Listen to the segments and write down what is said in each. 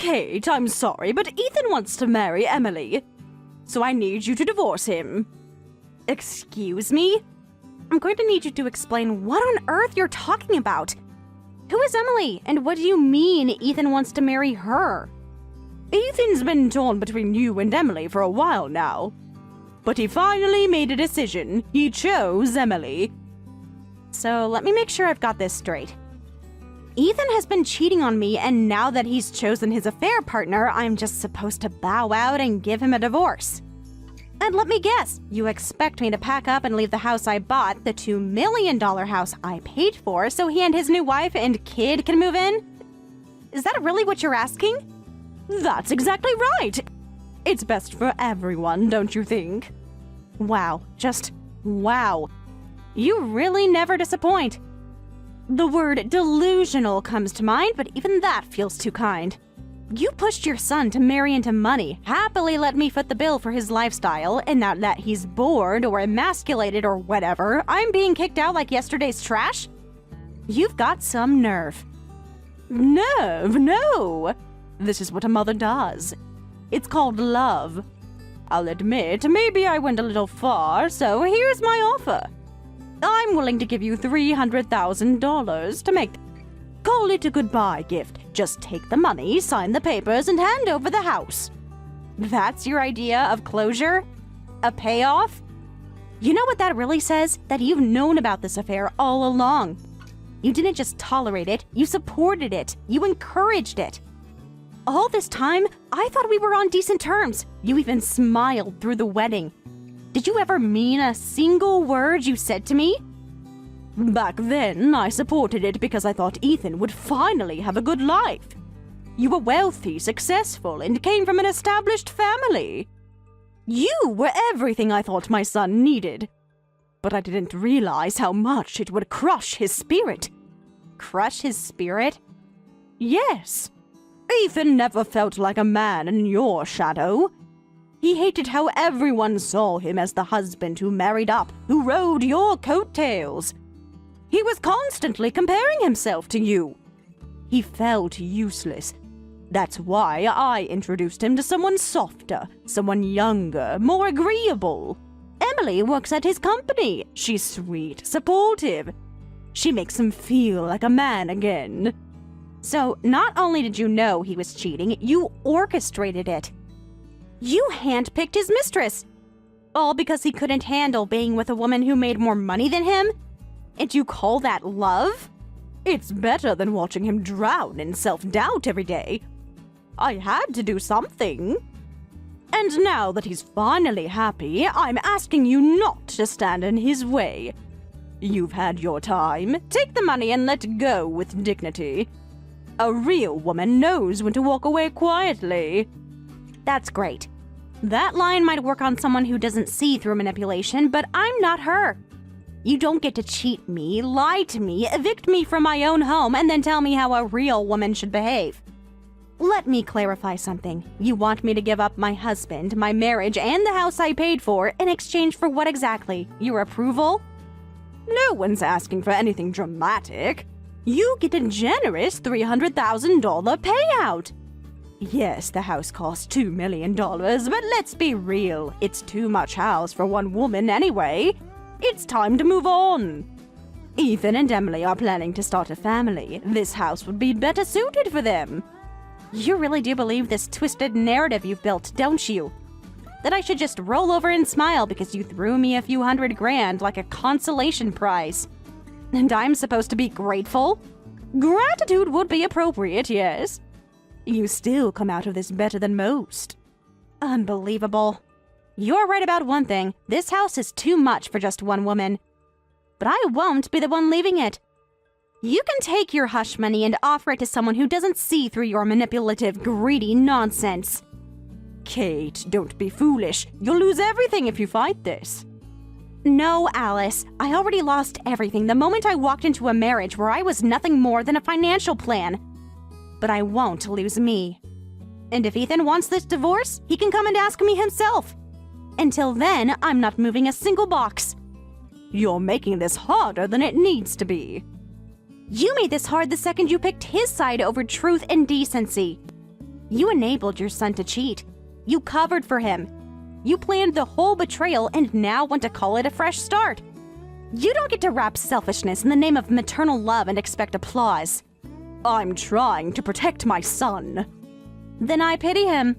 Kate, I'm sorry, but Ethan wants to marry Emily. So I need you to divorce him. Excuse me? I'm going to need you to explain what on earth you're talking about. Who is Emily, and what do you mean Ethan wants to marry her? Ethan's been torn between you and Emily for a while now. But he finally made a decision. He chose Emily. So let me make sure I've got this straight. Ethan has been cheating on me, and now that he's chosen his affair partner, I'm just supposed to bow out and give him a divorce. And let me guess, you expect me to pack up and leave the house I bought, the $2 million house I paid for, so he and his new wife and kid can move in? Is that really what you're asking? That's exactly right! It's best for everyone, don't you think? Wow, just wow. You really never disappoint. The word delusional comes to mind, but even that feels too kind. You pushed your son to marry into money, happily let me foot the bill for his lifestyle, and now that he's bored or emasculated or whatever, I'm being kicked out like yesterday's trash? You've got some nerve. Nerve? No! This is what a mother does. It's called love. I'll admit, maybe I went a little far, so here's my offer. I'm willing to give you $300,000 to make. Call it a goodbye gift. Just take the money, sign the papers, and hand over the house. That's your idea of closure? A payoff? You know what that really says? That you've known about this affair all along. You didn't just tolerate it, you supported it, you encouraged it. All this time, I thought we were on decent terms. You even smiled through the wedding. Did you ever mean a single word you said to me? Back then, I supported it because I thought Ethan would finally have a good life. You were wealthy, successful, and came from an established family. You were everything I thought my son needed. But I didn't realize how much it would crush his spirit. Crush his spirit? Yes. Ethan never felt like a man in your shadow. He hated how everyone saw him as the husband who married up, who rode your coattails. He was constantly comparing himself to you. He felt useless. That's why I introduced him to someone softer, someone younger, more agreeable. Emily works at his company. She's sweet, supportive. She makes him feel like a man again. So, not only did you know he was cheating, you orchestrated it. You handpicked his mistress. All because he couldn't handle being with a woman who made more money than him? And you call that love? It's better than watching him drown in self-doubt every day. I had to do something. And now that he's finally happy, I'm asking you not to stand in his way. You've had your time. Take the money and let go with dignity. A real woman knows when to walk away quietly. That's great. That line might work on someone who doesn't see through manipulation, but I'm not her. You don't get to cheat me, lie to me, evict me from my own home, and then tell me how a real woman should behave. Let me clarify something. You want me to give up my husband, my marriage, and the house I paid for in exchange for what exactly? Your approval? No one's asking for anything dramatic. You get a generous $300,000 payout. Yes, the house cost $2 million, but let's be real. It's too much house for one woman anyway. It's time to move on. Ethan and Emily are planning to start a family. This house would be better suited for them. You really do believe this twisted narrative you've built, don't you? That I should just roll over and smile because you threw me a few $100,000 like a consolation prize. And I'm supposed to be grateful? Gratitude would be appropriate, yes. You still come out of this better than most. Unbelievable. You're right about one thing. This house is too much for just one woman. But I won't be the one leaving it. You can take your hush money and offer it to someone who doesn't see through your manipulative, greedy nonsense. Kate, don't be foolish. You'll lose everything if you fight this. No, Alice. I already lost everything the moment I walked into a marriage where I was nothing more than a financial plan. But I won't lose me. And if Ethan wants this divorce, he can come and ask me himself. Until then, I'm not moving a single box. You're making this harder than it needs to be. You made this hard the second you picked his side over truth and decency. You enabled your son to cheat. You covered for him. You planned the whole betrayal and now want to call it a fresh start. You don't get to wrap selfishness in the name of maternal love and expect applause. I'm trying to protect my son. Then I pity him.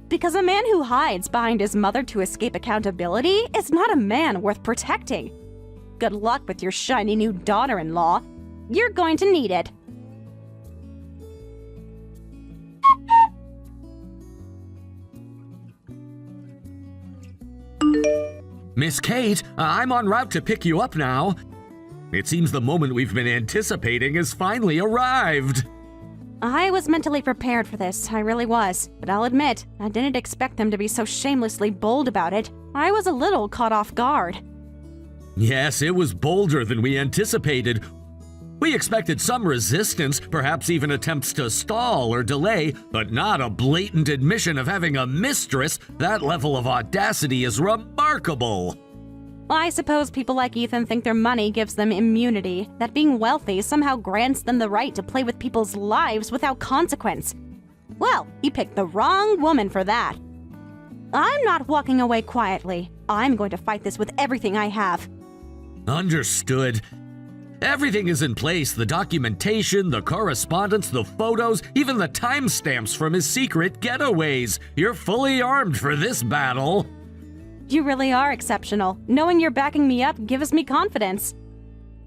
Because a man who hides behind his mother to escape accountability is not a man worth protecting. Good luck with your shiny new daughter-in-law. You're going to need it. Miss Kate, I'm en route to pick you up now. It seems the moment we've been anticipating has finally arrived. I was mentally prepared for this, I really was. But I'll admit, I didn't expect them to be so shamelessly bold about it. I was a little caught off guard. Yes, it was bolder than we anticipated. We expected some resistance, perhaps even attempts to stall or delay, but not a blatant admission of having a mistress. That level of audacity is remarkable. I suppose people like Ethan think their money gives them immunity, that being wealthy somehow grants them the right to play with people's lives without consequence. Well, he picked the wrong woman for that. I'm not walking away quietly. I'm going to fight this with everything I have. Understood. Everything is in place, the documentation, the correspondence, the photos, even the timestamps from his secret getaways. You're fully armed for this battle. You really are exceptional. Knowing you're backing me up gives me confidence.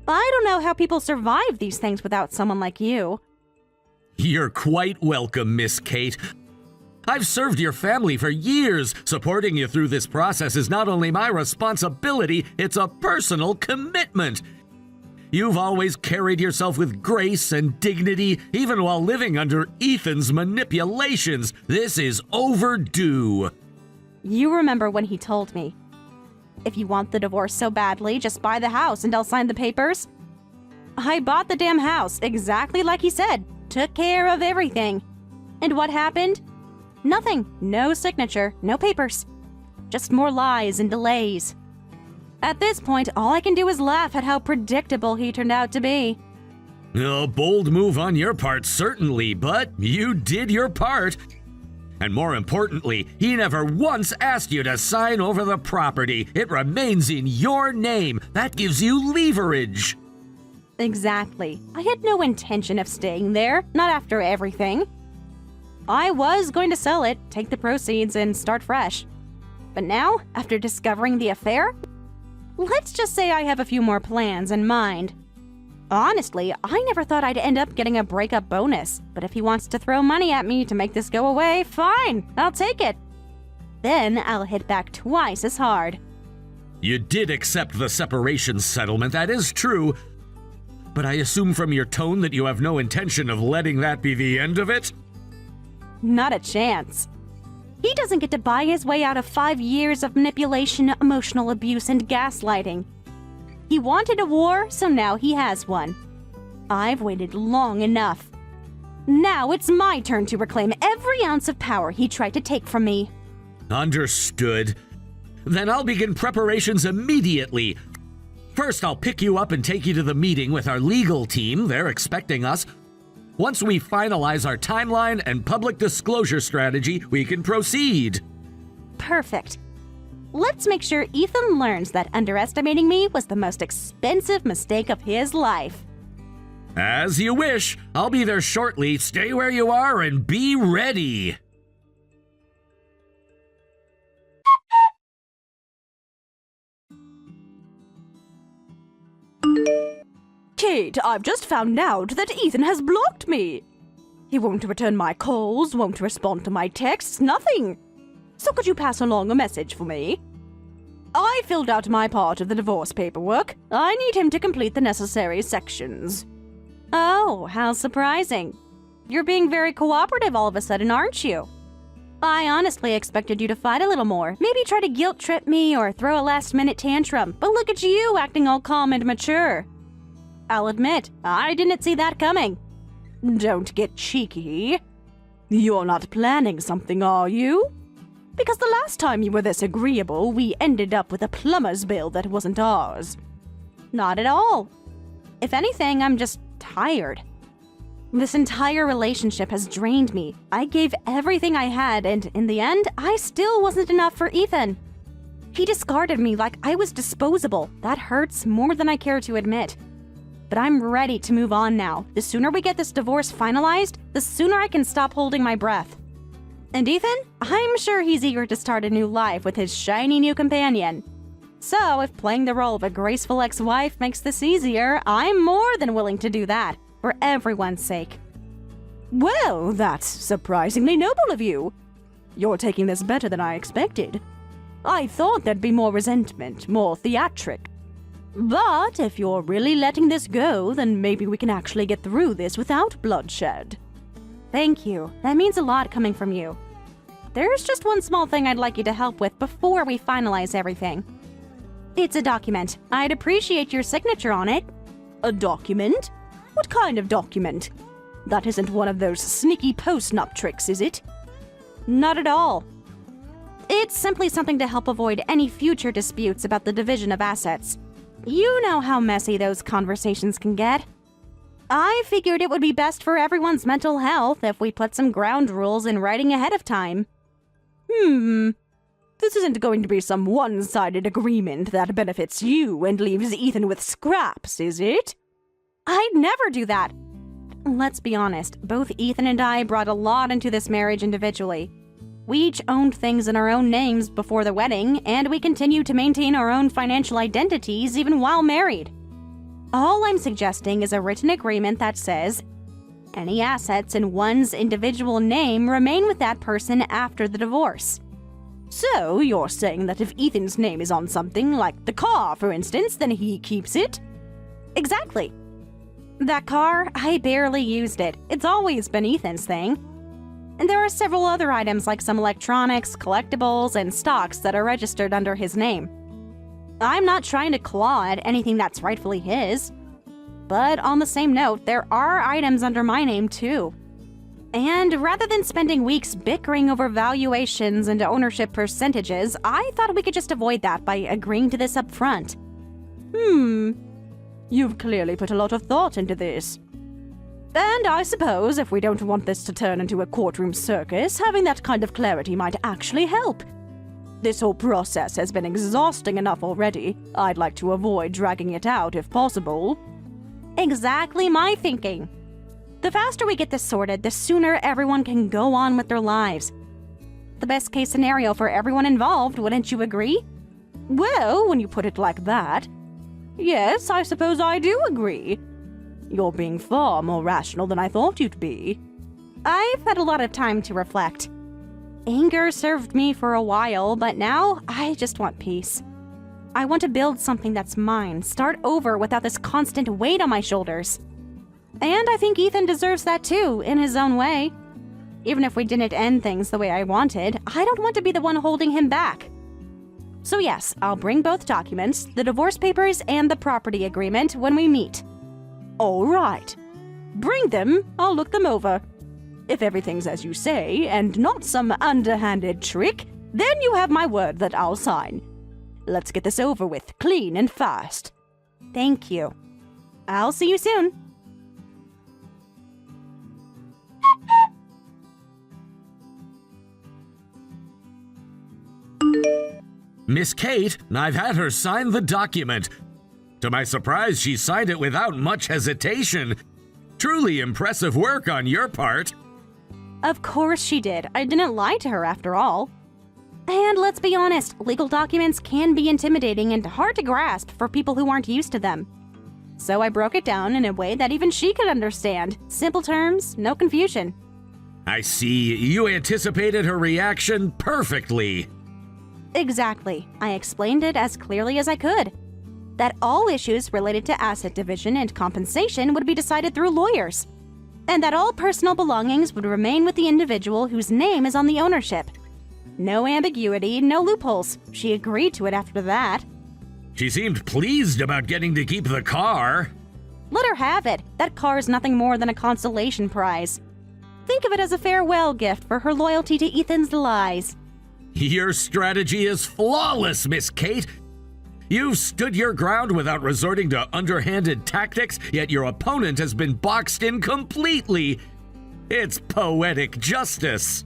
I don't know how people survive these things without someone like you. You're quite welcome, Miss Kate. I've served your family for years. Supporting you through this process is not only my responsibility, it's a personal commitment. You've always carried yourself with grace and dignity, even while living under Ethan's manipulations. This is overdue. You remember when he told me, if you want the divorce so badly, just buy the house and I'll sign the papers? I bought the damn house, exactly like he said. Took care of everything. And what happened? Nothing. No signature, no papers. Just more lies and delays. At this point, all I can do is laugh at how predictable he turned out to be. A bold move on your part, certainly, but you did your part. And more importantly, he never once asked you to sign over the property. It remains in your name. That gives you leverage. Exactly. I had no intention of staying there, not after everything. I was going to sell it, take the proceeds, and start fresh. But now, after discovering the affair, let's just say I have a few more plans in mind. Honestly, I never thought I'd end up getting a breakup bonus, but if he wants to throw money at me to make this go away, fine, I'll take it. Then I'll hit back twice as hard. You did accept the separation settlement, that is true. But I assume from your tone that you have no intention of letting that be the end of it? Not a chance. He doesn't get to buy his way out of 5 years of manipulation, emotional abuse, and gaslighting. He wanted a war, so now he has one. I've waited long enough. Now it's my turn to reclaim every ounce of power he tried to take from me. Understood. Then I'll begin preparations immediately. First, I'll pick you up and take you to the meeting with our legal team. They're expecting us. Once we finalize our timeline and public disclosure strategy, we can proceed. Perfect. Let's make sure Ethan learns that underestimating me was the most expensive mistake of his life. As you wish. I'll be there shortly. Stay where you are and be ready. Kate, I've just found out that Ethan has blocked me. He won't return my calls, won't respond to my texts, nothing. So could you pass along a message for me? I filled out my part of the divorce paperwork. I need him to complete the necessary sections. Oh, how surprising. You're being very cooperative all of a sudden, aren't you? I honestly expected you to fight a little more, maybe try to guilt trip me or throw a last-minute tantrum, but look at you acting all calm and mature. I'll admit, I didn't see that coming. Don't get cheeky. You're not planning something, are you? Because the last time you were this agreeable, we ended up with a plumber's bill that wasn't ours. Not at all. If anything, I'm just tired. This entire relationship has drained me. I gave everything I had, and in the end, I still wasn't enough for Ethan. He discarded me like I was disposable. That hurts more than I care to admit. But I'm ready to move on now. The sooner we get this divorce finalized, the sooner I can stop holding my breath. And Ethan? I'm sure he's eager to start a new life with his shiny new companion. So, if playing the role of a graceful ex-wife makes this easier, I'm more than willing to do that, for everyone's sake. Well, that's surprisingly noble of you. You're taking this better than I expected. I thought there'd be more resentment, more theatric. But if you're really letting this go, then maybe we can actually get through this without bloodshed. Thank you. That means a lot coming from you. There's just one small thing I'd like you to help with before we finalize everything. It's a document. I'd appreciate your signature on it. A document? What kind of document? That isn't one of those sneaky post-nup tricks, is it? Not at all. It's simply something to help avoid any future disputes about the division of assets. You know how messy those conversations can get. I figured it would be best for everyone's mental health if we put some ground rules in writing ahead of time. This isn't going to be some one-sided agreement that benefits you and leaves Ethan with scraps, is it? I'd never do that. Let's be honest, both Ethan and I brought a lot into this marriage individually. We each owned things in our own names before the wedding, and we continue to maintain our own financial identities even while married. All I'm suggesting is a written agreement that says, any assets in one's individual name remain with that person after the divorce. So, you're saying that if Ethan's name is on something, like the car, for instance, then he keeps it? Exactly. That car, I barely used it. It's always been Ethan's thing. And there are several other items like some electronics, collectibles, and stocks that are registered under his name. I'm not trying to claw at anything that's rightfully his. But on the same note, there are items under my name too. And rather than spending weeks bickering over valuations and ownership percentages, I thought we could just avoid that by agreeing to this up front. You've clearly put a lot of thought into this. And I suppose if we don't want this to turn into a courtroom circus, having that kind of clarity might actually help. This whole process has been exhausting enough already. I'd like to avoid dragging it out if possible. Exactly my thinking. The faster we get this sorted, the sooner everyone can go on with their lives. The best case scenario for everyone involved, wouldn't you agree? Well, when you put it like that, yes, I suppose I do agree. You're being far more rational than I thought you'd be. I've had a lot of time to reflect. Anger served me for a while, but now I just want peace. I want to build something that's mine, start over without this constant weight on my shoulders. And I think Ethan deserves that too, in his own way. Even if we didn't end things the way I wanted, I don't want to be the one holding him back. So yes, I'll bring both documents, the divorce papers and the property agreement, when we meet. All right. Bring them, I'll look them over. If everything's as you say, and not some underhanded trick, then you have my word that I'll sign. Let's get this over with, clean and fast. Thank you. I'll see you soon. Miss Kate, I've had her sign the document. To my surprise, she signed it without much hesitation. Truly impressive work on your part. Of course she did. I didn't lie to her after all. And let's be honest, legal documents can be intimidating and hard to grasp for people who aren't used to them. So I broke it down in a way that even she could understand. Simple terms, no confusion. I see. You anticipated her reaction perfectly. Exactly. I explained it as clearly as I could. That all issues related to asset division and compensation would be decided through lawyers. And that all personal belongings would remain with the individual whose name is on the ownership. No ambiguity, no loopholes. She agreed to it after that. She seemed pleased about getting to keep the car. Let her have it. That car is nothing more than a consolation prize. Think of it as a farewell gift for her loyalty to Ethan's lies. Your strategy is flawless, Miss Kate. You've stood your ground without resorting to underhanded tactics, yet your opponent has been boxed in completely. It's poetic justice.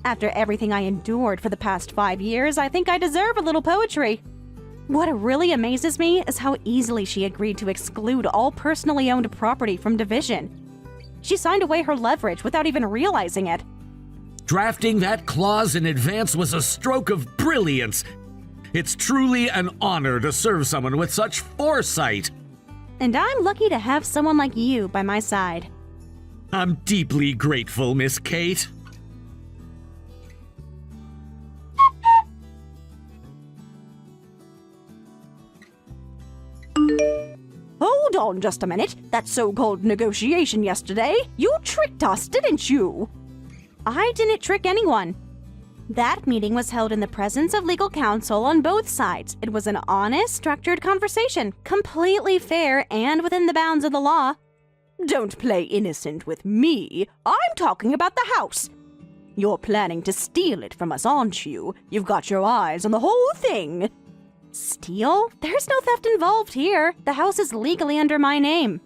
After everything I endured for the past 5 years, I think I deserve a little poetry. What really amazes me is how easily she agreed to exclude all personally owned property from division. She signed away her leverage without even realizing it. Drafting that clause in advance was a stroke of brilliance. It's truly an honor to serve someone with such foresight. And I'm lucky to have someone like you by my side. I'm deeply grateful, Miss Kate. Hold on just a minute. That so-called negotiation yesterday, you tricked us, didn't you? I didn't trick anyone. That meeting was held in the presence of legal counsel on both sides. It was an honest, structured conversation, completely fair and within the bounds of the law. Don't play innocent with me. I'm talking about the house. You're planning to steal it from us, aren't you? You've got your eyes on the whole thing. Steal? There's no theft involved here. The house is legally under my name.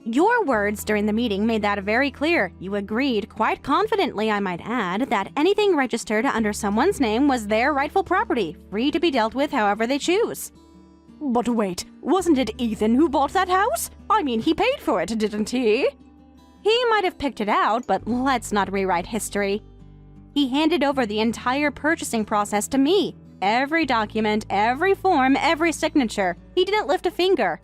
Your words during the meeting made that very clear. You agreed, quite confidently I might add, that anything registered under someone's name was their rightful property, free to be dealt with however they choose. But wait, wasn't it Ethan who bought that house? I mean, he paid for it, didn't he? He might have picked it out, but let's not rewrite history. He handed over the entire purchasing process to me. Every document, every form, every signature. He didn't lift a finger.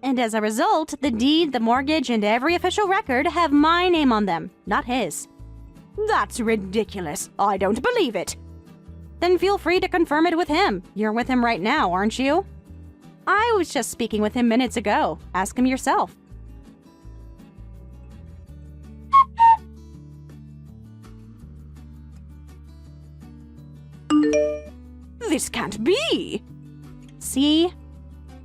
And as a result, the deed, the mortgage, and every official record have my name on them, not his. That's ridiculous. I don't believe it. Then feel free to confirm it with him. You're with him right now, aren't you? I was just speaking with him minutes ago. Ask him yourself. This can't be! See?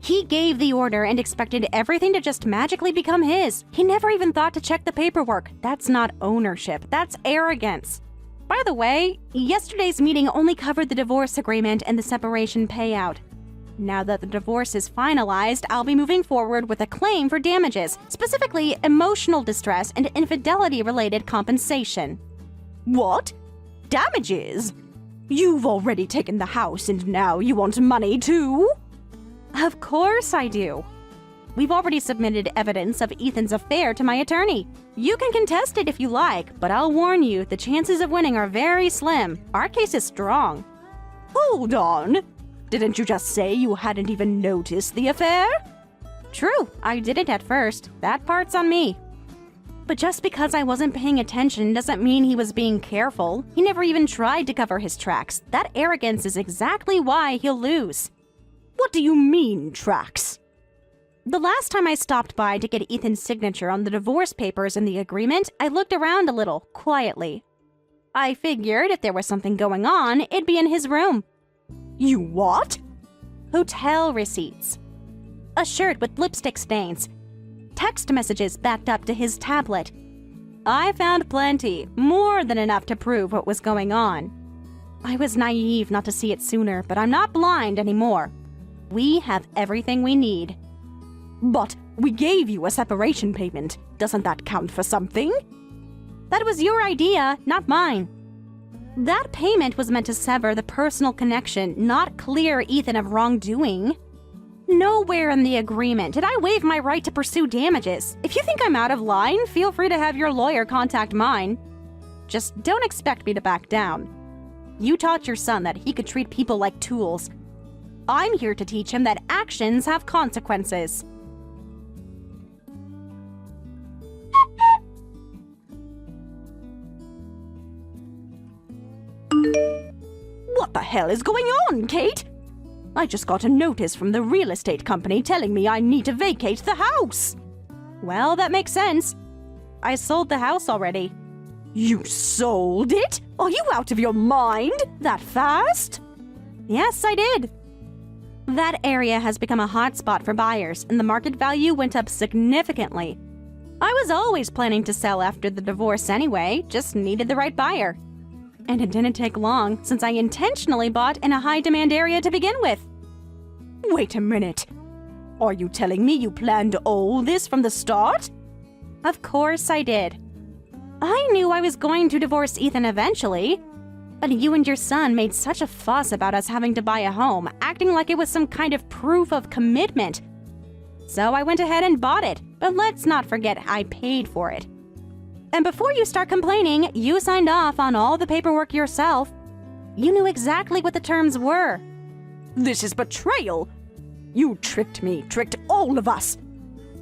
He gave the order and expected everything to just magically become his. He never even thought to check the paperwork. That's not ownership. That's arrogance. By the way, yesterday's meeting only covered the divorce agreement and the separation payout. Now that the divorce is finalized, I'll be moving forward with a claim for damages, specifically emotional distress and infidelity-related compensation. What? Damages? You've already taken the house and now you want money too? Of course I do. We've already submitted evidence of Ethan's affair to my attorney. You can contest it if you like, but I'll warn you, the chances of winning are very slim. Our case is strong. Hold on. Didn't you just say you hadn't even noticed the affair? True, I didn't at first. That part's on me. But just because I wasn't paying attention doesn't mean he was being careful. He never even tried to cover his tracks. That arrogance is exactly why he'll lose. What do you mean, tracks? The last time I stopped by to get Ethan's signature on the divorce papers and the agreement, I looked around a little, quietly. I figured if there was something going on, it'd be in his room. You what? Hotel receipts. A shirt with lipstick stains. Text messages backed up to his tablet. I found plenty, more than enough to prove what was going on. I was naive not to see it sooner, but I'm not blind anymore. We have everything we need. But we gave you a separation payment. Doesn't that count for something? That was your idea, not mine. That payment was meant to sever the personal connection, not clear Ethan of wrongdoing. Nowhere in the agreement did I waive my right to pursue damages. If you think I'm out of line, feel free to have your lawyer contact mine. Just don't expect me to back down. You taught your son that he could treat people like tools. I'm here to teach him that actions have consequences. What the hell is going on, Kate? I just got a notice from the real estate company telling me I need to vacate the house. Well, that makes sense. I sold the house already. You sold it? Are you out of your mind? That fast? Yes, I did. That area has become a hotspot for buyers, and the market value went up significantly. I was always planning to sell after the divorce anyway, just needed the right buyer. And it didn't take long, since I intentionally bought in a high-demand area to begin with. Wait a minute. Are you telling me you planned all this from the start? Of course I did. I knew I was going to divorce Ethan eventually, but you and your son made such a fuss about us having to buy a home, acting like it was some kind of proof of commitment. So I went ahead and bought it, but let's not forget I paid for it. And before you start complaining, you signed off on all the paperwork yourself. You knew exactly what the terms were. This is betrayal. You tricked me, tricked all of us.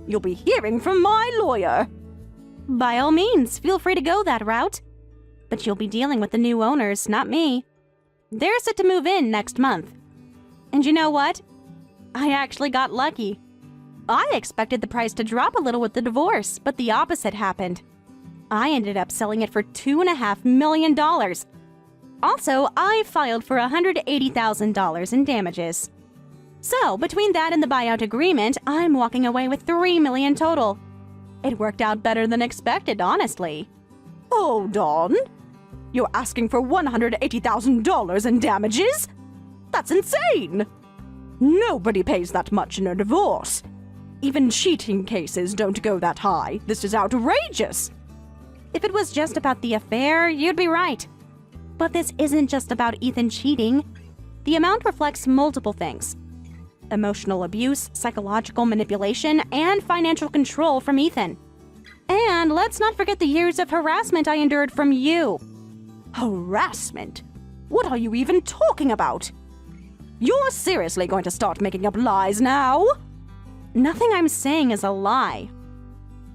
You'll be hearing from my lawyer. By all means, feel free to go that route. But you'll be dealing with the new owners, not me. They're set to move in next month. And you know what? I actually got lucky. I expected the price to drop a little with the divorce, but the opposite happened. I ended up selling it for $2.5 million. Also, I filed for $180,000 in damages. So, between that and the buyout agreement, I'm walking away with $3 million total. It worked out better than expected, honestly. Hold on. You're asking for $180,000 in damages? That's insane! Nobody pays that much in a divorce. Even cheating cases don't go that high. This is outrageous. If it was just about the affair, you'd be right. But this isn't just about Ethan cheating. The amount reflects multiple things: emotional abuse, psychological manipulation, and financial control from Ethan. And let's not forget the years of harassment I endured from you. Harassment? What are you even talking about? You're seriously going to start making up lies now? Nothing I'm saying is a lie.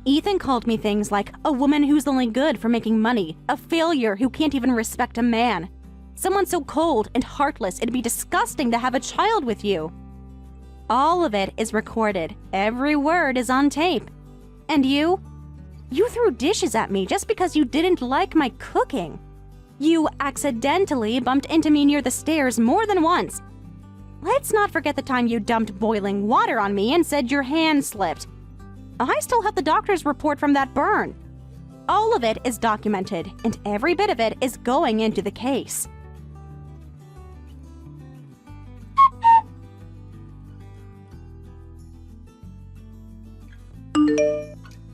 Ethan called me things like a woman who's only good for making money, a failure who can't even respect a man, someone so cold and heartless it'd be disgusting to have a child with you. All of it is recorded. Every word is on tape. And you? You threw dishes at me just because you didn't like my cooking. You accidentally bumped into me near the stairs more than once. Let's not forget the time you dumped boiling water on me and said your hand slipped. I still have the doctor's report from that burn. All of it is documented, and every bit of it is going into the case.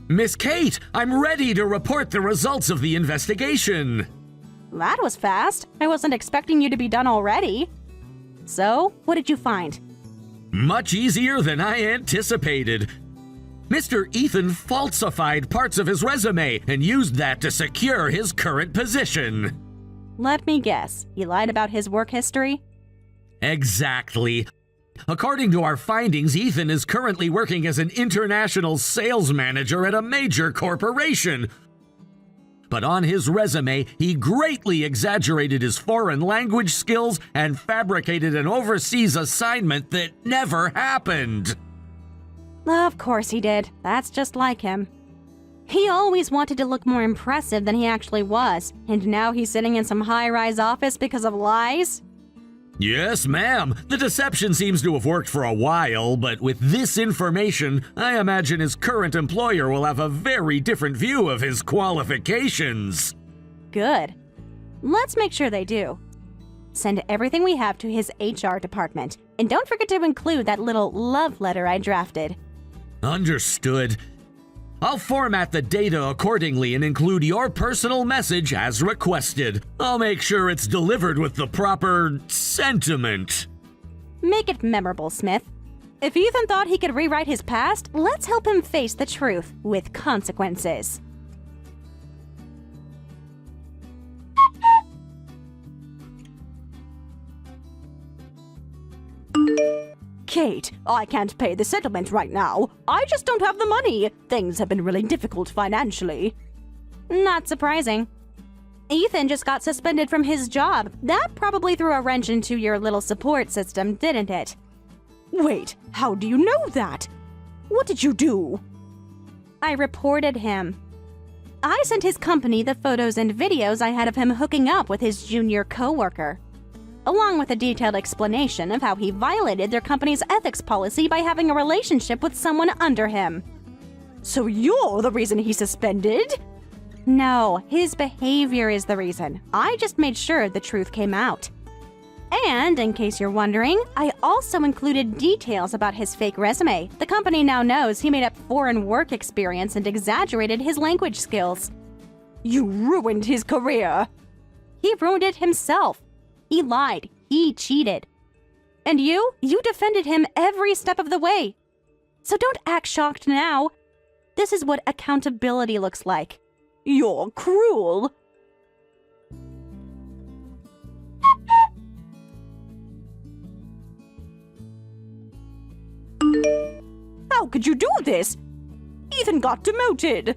Miss Kate, I'm ready to report the results of the investigation. That was fast. I wasn't expecting you to be done already. So, what did you find? Much easier than I anticipated. Mr. Ethan falsified parts of his resume and used that to secure his current position. Let me guess. He lied about his work history? Exactly. According to our findings, Ethan is currently working as an international sales manager at a major corporation. But on his resume, he greatly exaggerated his foreign language skills and fabricated an overseas assignment that never happened. Of course he did. That's just like him. He always wanted to look more impressive than he actually was, and now he's sitting in some high-rise office because of lies? Yes, ma'am. The deception seems to have worked for a while, but with this information, I imagine his current employer will have a very different view of his qualifications. Good. Let's make sure they do. Send everything we have to his HR department, and don't forget to include that little love letter I drafted. Understood. I'll format the data accordingly and include your personal message as requested. I'll make sure it's delivered with the proper sentiment. Make it memorable, Smith. If Ethan thought he could rewrite his past, let's help him face the truth with consequences. Kate, I can't pay the settlement right now. I just don't have the money. Things have been really difficult financially. Not surprising. Ethan just got suspended from his job. That probably threw a wrench into your little support system, didn't it? Wait, how do you know that? What did you do? I reported him. I sent his company the photos and videos I had of him hooking up with his junior coworker, along with a detailed explanation of how he violated their company's ethics policy by having a relationship with someone under him. So you're the reason he's suspended? No, his behavior is the reason. I just made sure the truth came out. And, in case you're wondering, I also included details about his fake resume. The company now knows he made up foreign work experience and exaggerated his language skills. You ruined his career. He ruined it himself. He lied. He cheated. And you defended him every step of the way. So don't act shocked now. This is what accountability looks like. You're cruel. How could you do this? Ethan got demoted.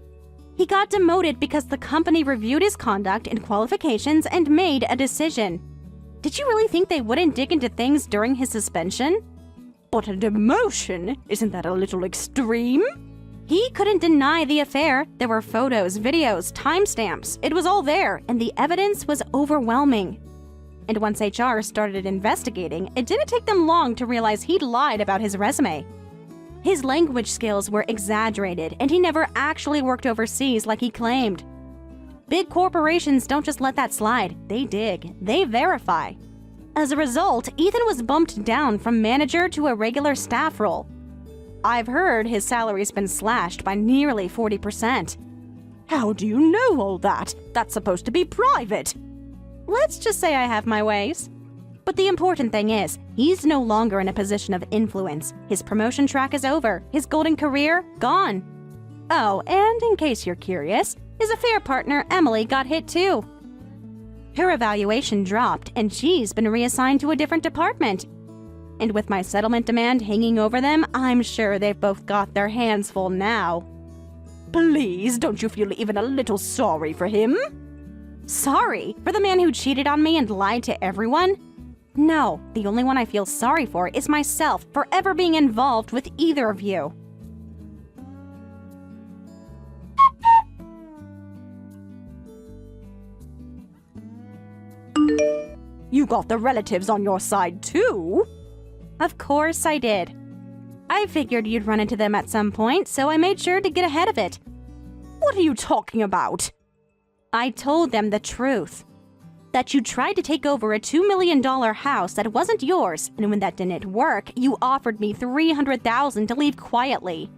He got demoted because the company reviewed his conduct and qualifications and made a decision. Did you really think they wouldn't dig into things during his suspension? But a demotion? Isn't that a little extreme? He couldn't deny the affair. There were photos, videos, timestamps. It was all there, and the evidence was overwhelming. And once HR started investigating, it didn't take them long to realize he'd lied about his resume. His language skills were exaggerated, and he never actually worked overseas like he claimed. Big corporations don't just let that slide. They dig. They verify. As a result, Ethan was bumped down from manager to a regular staff role. I've heard his salary's been slashed by nearly 40%. How do you know all that? That's supposed to be private. Let's just say I have my ways. But the important thing is, he's no longer in a position of influence. His promotion track is over. His golden career, gone. Oh, and in case you're curious, his affair partner, Emily, got hit too. Her evaluation dropped, and she's been reassigned to a different department. And with my settlement demand hanging over them, I'm sure they've both got their hands full now. Please, don't you feel even a little sorry for him? Sorry? For the man who cheated on me and lied to everyone? No, the only one I feel sorry for is myself for ever being involved with either of you. You got the relatives on your side too? Of course I did. I figured you'd run into them at some point, so I made sure to get ahead of it. What are you talking about? I told them the truth. That you tried to take over a $2 million house that wasn't yours, and when that didn't work, you offered me $300,000 to leave quietly.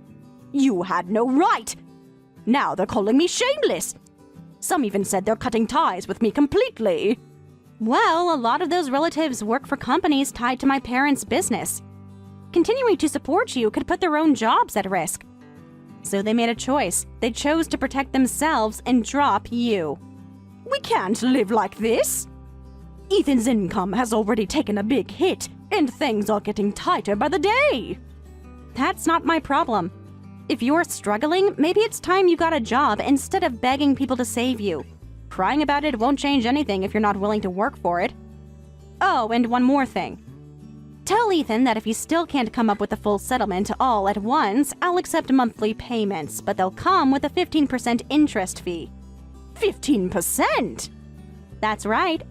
You had no right. Now they're calling me shameless. Some even said they're cutting ties with me completely. Well, a lot of those relatives work for companies tied to my parents' business. Continuing to support you could put their own jobs at risk. So they made a choice. They chose to protect themselves and drop you. We can't live like this. Ethan's income has already taken a big hit, and things are getting tighter by the day. That's not my problem. If you're struggling, maybe it's time you got a job instead of begging people to save you. Crying about it won't change anything if you're not willing to work for it. Oh, and one more thing. Tell Ethan that if he still can't come up with a full settlement all at once, I'll accept monthly payments, but they'll come with a 15% interest fee. 15%? That's right.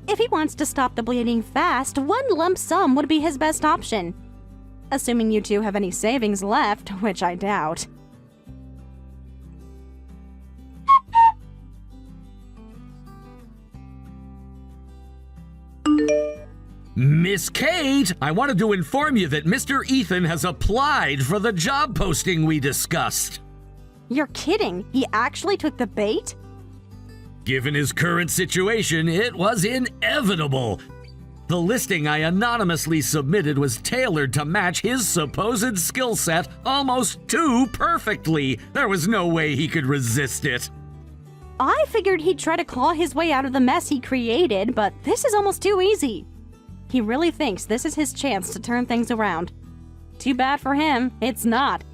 If he wants to stop the bleeding fast, one lump sum would be his best option. Assuming you two have any savings left, which I doubt. Miss Kate, I wanted to inform you that Mr. Ethan has applied for the job posting we discussed. You're kidding. He actually took the bait? Given his current situation, it was inevitable. The listing I anonymously submitted was tailored to match his supposed skill set almost too perfectly. There was no way he could resist it. I figured he'd try to claw his way out of the mess he created, but this is almost too easy. He really thinks this is his chance to turn things around. Too bad for him, it's not.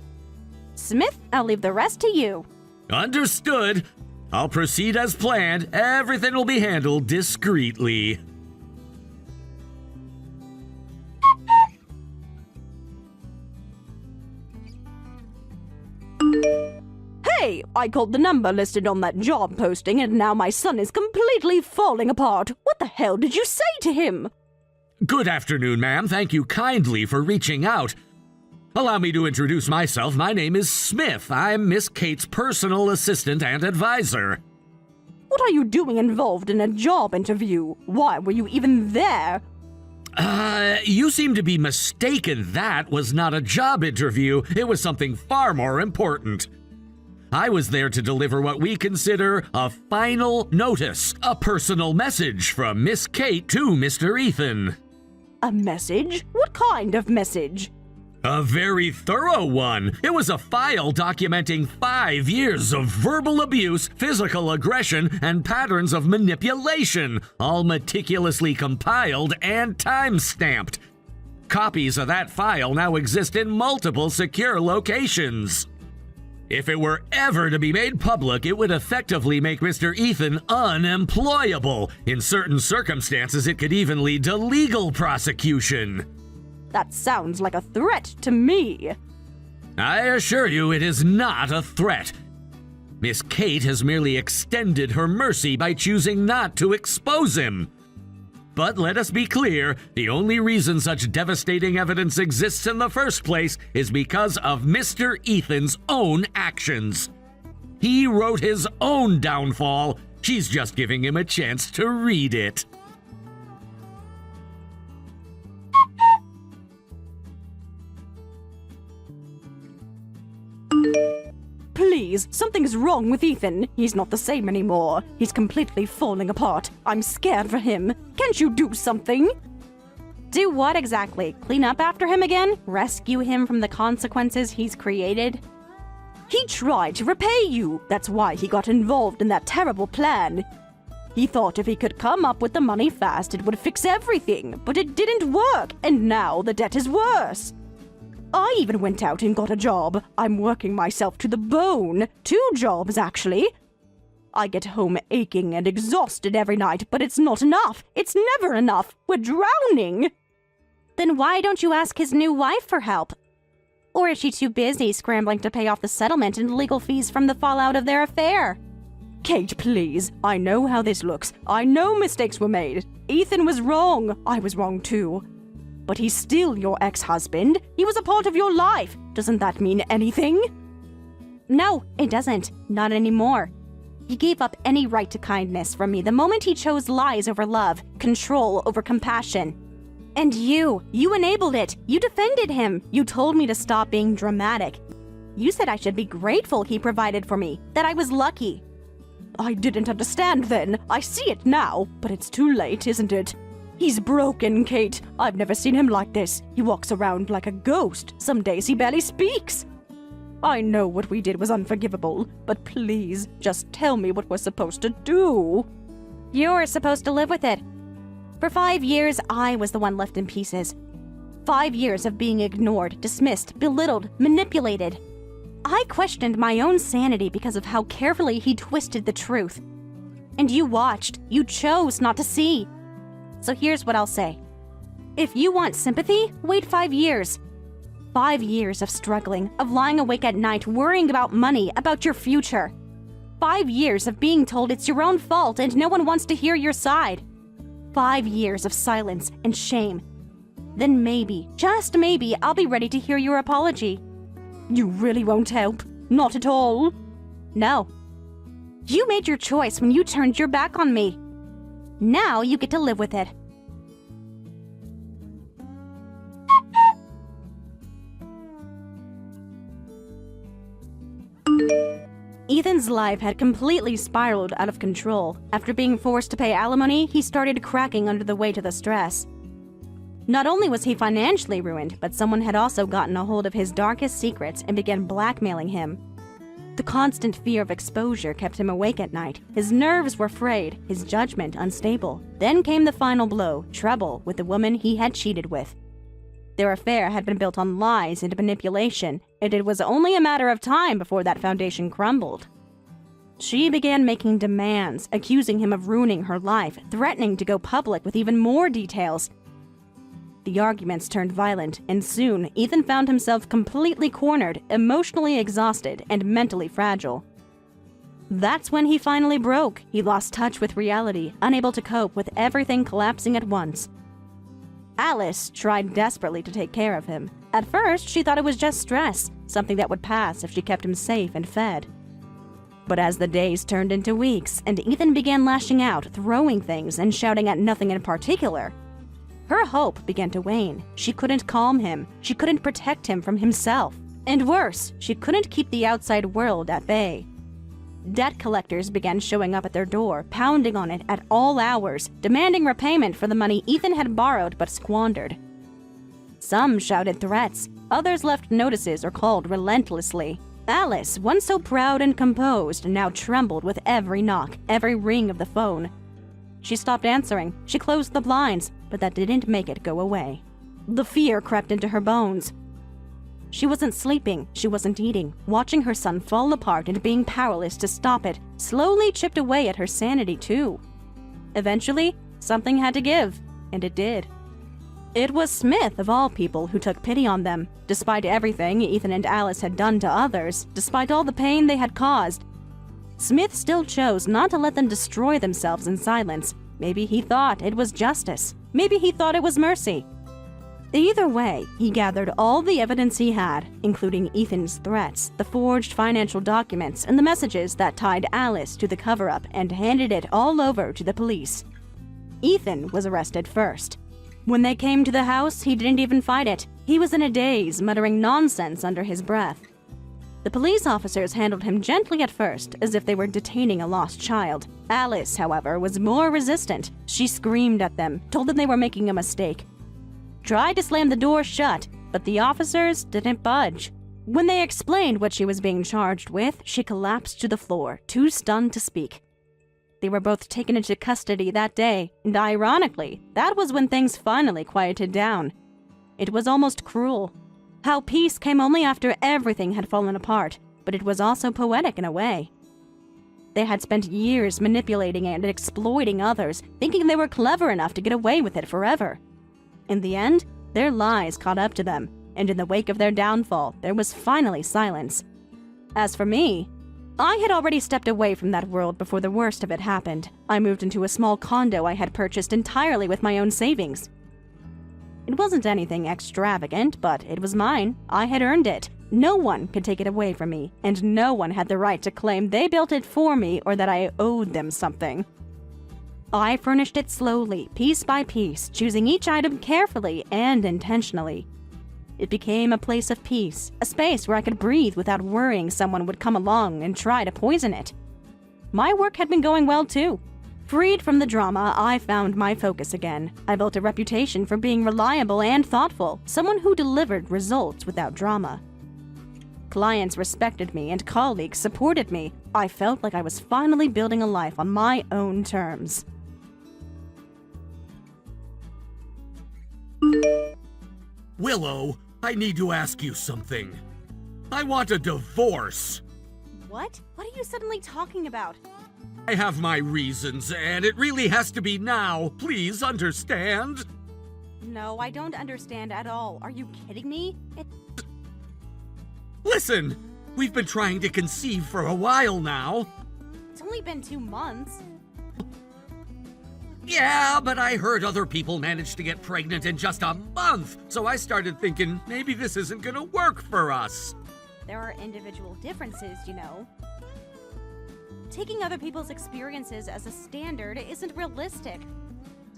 Smith, I'll leave the rest to you. Understood. I'll proceed as planned. Everything will be handled discreetly. Hey, I called the number listed on that job posting and now my son is completely falling apart. What the hell did you say to him? Good afternoon, ma'am. Thank you kindly for reaching out. Allow me to introduce myself. My name is Smith. I'm Miss Kate's personal assistant and advisor. What are you doing involved in a job interview? Why were you even there? You seem to be mistaken. That was not a job interview. It was something far more important. I was there to deliver what we consider a final notice, a personal message from Miss Kate to Mr. Ethan. A message? What kind of message? A very thorough one. It was a file documenting 5 years of verbal abuse, physical aggression, and patterns of manipulation, all meticulously compiled and time-stamped. Copies of that file now exist in multiple secure locations. If it were ever to be made public, it would effectively make Mr. Ethan unemployable. In certain circumstances, it could even lead to legal prosecution. That sounds like a threat to me. I assure you it is not a threat. Miss Kate has merely extended her mercy by choosing not to expose him. But let us be clear, the only reason such devastating evidence exists in the first place is because of Mr. Ethan's own actions. He wrote his own downfall. She's just giving him a chance to read it. Please, something's wrong with Ethan. He's not the same anymore. He's completely falling apart. I'm scared for him. Can't you do something? Do what exactly? Clean up after him again? Rescue him from the consequences he's created? He tried to repay you. That's why he got involved in that terrible plan. He thought if he could come up with the money fast, it would fix everything. But it didn't work, and now the debt is worse. I even went out and got a job. I'm working myself to the bone. 2 jobs, actually. I get home aching and exhausted every night, but it's not enough. It's never enough. We're drowning. Then why don't you ask his new wife for help? Or is she too busy scrambling to pay off the settlement and legal fees from the fallout of their affair? Kate, please. I know how this looks. I know mistakes were made. Ethan was wrong. I was wrong too. But he's still your ex-husband. He was a part of your life. Doesn't that mean anything? No, it doesn't. Not anymore. He gave up any right to kindness from me the moment he chose lies over love, control over compassion. And you enabled it. You defended him. You told me to stop being dramatic. You said I should be grateful he provided for me, that I was lucky. I didn't understand then. I see it now, but it's too late, isn't it? He's broken, Kate. I've never seen him like this. He walks around like a ghost. Some days he barely speaks. I know what we did was unforgivable, but please, just tell me what we're supposed to do. You're supposed to live with it. For 5 years, I was the one left in pieces. 5 years of being ignored, dismissed, belittled, manipulated. I questioned my own sanity because of how carefully he twisted the truth. And you watched. You chose not to see. So here's what I'll say. If you want sympathy, wait 5 years. 5 years of struggling, of lying awake at night, worrying about money, about your future. 5 years of being told it's your own fault and no one wants to hear your side. 5 years of silence and shame. Then maybe, just maybe, I'll be ready to hear your apology. You really won't help. Not at all. No. You made your choice when you turned your back on me. Now you get to live with it. Ethan's life had completely spiraled out of control. After being forced to pay alimony, he started cracking under the weight of the stress. Not only was he financially ruined, but someone had also gotten a hold of his darkest secrets and began blackmailing him. The constant fear of exposure kept him awake at night. His nerves were frayed, his judgment unstable. Then came the final blow, trouble with the woman he had cheated with. Their affair had been built on lies and manipulation, and it was only a matter of time before that foundation crumbled. She began making demands, accusing him of ruining her life, threatening to go public with even more details. The arguments turned violent, and soon Ethan found himself completely cornered, emotionally exhausted, and mentally fragile. That's when he finally broke. He lost touch with reality, unable to cope with everything collapsing at once. Alice tried desperately to take care of him. At first, she thought it was just stress, something that would pass if she kept him safe and fed. But as the days turned into weeks, and Ethan began lashing out, throwing things, and shouting at nothing in particular, Her hope began to wane. She couldn't calm him. She couldn't protect him from himself. And worse, she couldn't keep the outside world at bay. Debt collectors began showing up at their door, pounding on it at all hours, demanding repayment for the money Ethan had borrowed but squandered. Some shouted threats, others left notices or called relentlessly. Alice, once so proud and composed, now trembled with every knock, every ring of the phone. She stopped answering. She closed the blinds, but that didn't make it go away. The fear crept into her bones. She wasn't sleeping, she wasn't eating. Watching her son fall apart and being powerless to stop it slowly chipped away at her sanity too. Eventually, something had to give, and it did. It was Smith, of all people, who took pity on them. Despite everything Ethan and Alice had done to others, despite all the pain they had caused, Smith still chose not to let them destroy themselves in silence. Maybe he thought it was justice. Maybe he thought it was mercy. Either way, he gathered all the evidence he had, including Ethan's threats, the forged financial documents, and the messages that tied Alice to the cover-up, and handed it all over to the police. Ethan was arrested first. When they came to the house, he didn't even fight it. He was in a daze, muttering nonsense under his breath. The police officers handled him gently at first, as if they were detaining a lost child. Alice, however, was more resistant. She screamed at them, told them they were making a mistake. Tried to slam the door shut, but the officers didn't budge. When they explained what she was being charged with, she collapsed to the floor, too stunned to speak. They were both taken into custody that day, and ironically, that was when things finally quieted down. It was almost cruel. How peace came only after everything had fallen apart, but it was also poetic in a way. They had spent years manipulating and exploiting others, thinking they were clever enough to get away with it forever. In the end, their lies caught up to them, and in the wake of their downfall, there was finally silence. As for me, I had already stepped away from that world before the worst of it happened. I moved into a small condo I had purchased entirely with my own savings. It wasn't anything extravagant, but it was mine. I had earned it. No one could take it away from me, and no one had the right to claim they built it for me or that I owed them something. I furnished it slowly, piece by piece, choosing each item carefully and intentionally. It became a place of peace, a space where I could breathe without worrying someone would come along and try to poison it. My work had been going well too. Freed from the drama, I found my focus again. I built a reputation for being reliable and thoughtful, someone who delivered results without drama. Clients respected me and colleagues supported me. I felt like I was finally building a life on my own terms. Willow, I need to ask you something. I want a divorce. What? What are you suddenly talking about? I have my reasons, and it really has to be now. Please understand. No, I don't understand at all. Are you kidding me? Listen, we've been trying to conceive for a while now. It's only been 2 months. Yeah, but I heard other people managed to get pregnant in just a month, so I started thinking maybe this isn't gonna work for us. There are individual differences, you know. Taking other people's experiences as a standard isn't realistic.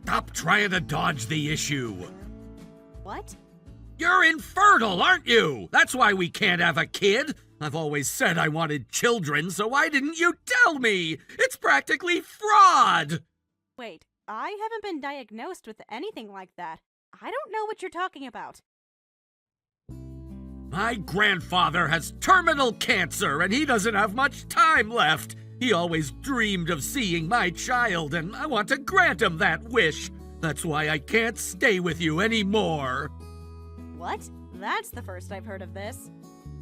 Stop trying to dodge the issue. What? You're infertile, aren't you? That's why we can't have a kid. I've always said I wanted children, so why didn't you tell me? It's practically fraud. Wait, I haven't been diagnosed with anything like that. I don't know what you're talking about. My grandfather has terminal cancer, and he doesn't have much time left. He always dreamed of seeing my child, and I want to grant him that wish. That's why I can't stay with you anymore. What? That's the first I've heard of this.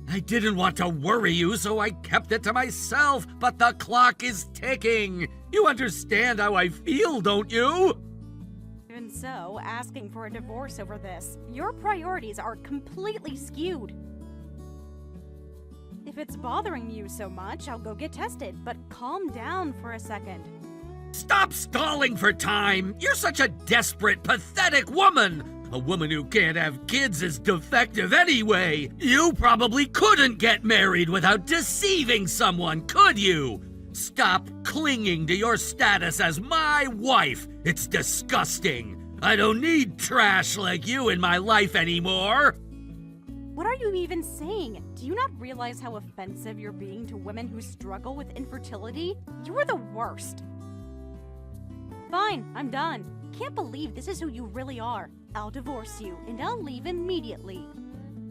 I didn't want to worry you, so I kept it to myself, but the clock is ticking. You understand how I feel, don't you? Even so, asking for a divorce over this, your priorities are completely skewed. If it's bothering you so much, I'll go get tested, but calm down for a second. Stop stalling for time! You're such a desperate, pathetic woman! A woman who can't have kids is defective anyway! You probably couldn't get married without deceiving someone, could you? Stop clinging to your status as my wife! It's disgusting! I don't need trash like you in my life anymore. What are you even saying? Do you not realize how offensive you're being to women who struggle with infertility? You are the worst. Fine, I'm done. Can't believe this is who you really are. I'll divorce you, and I'll leave immediately.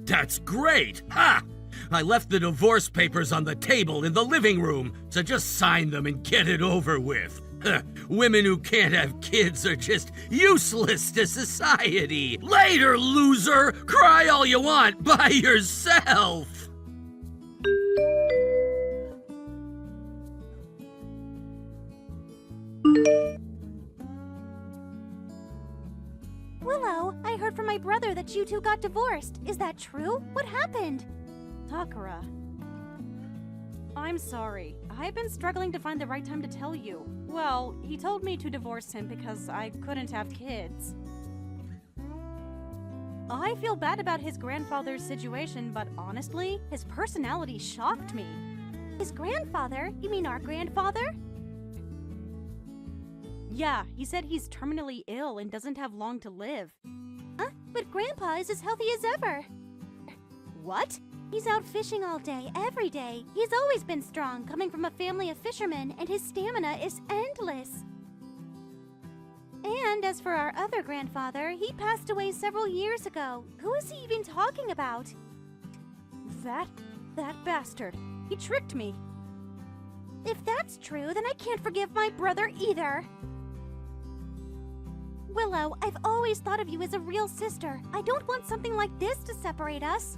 That's great! Ha! I left the divorce papers on the table in the living room, so just sign them and get it over with. Women who can't have kids are just useless to society. Later, loser! Cry all you want by yourself! Willow, I heard from my brother that you two got divorced. Is that true? What happened? Sakura. I'm sorry. I've been struggling to find the right time to tell you. Well, he told me to divorce him because I couldn't have kids. I feel bad about his grandfather's situation, but honestly, his personality shocked me. His grandfather? You mean our grandfather? Yeah, he said he's terminally ill and doesn't have long to live. Huh? But Grandpa is as healthy as ever. What? He's out fishing all day, every day. He's always been strong, coming from a family of fishermen, and his stamina is endless. And as for our other grandfather, he passed away several years ago. Who is he even talking about? That bastard. He tricked me. If that's true, then I can't forgive my brother either. Willow, I've always thought of you as a real sister. I don't want something like this to separate us.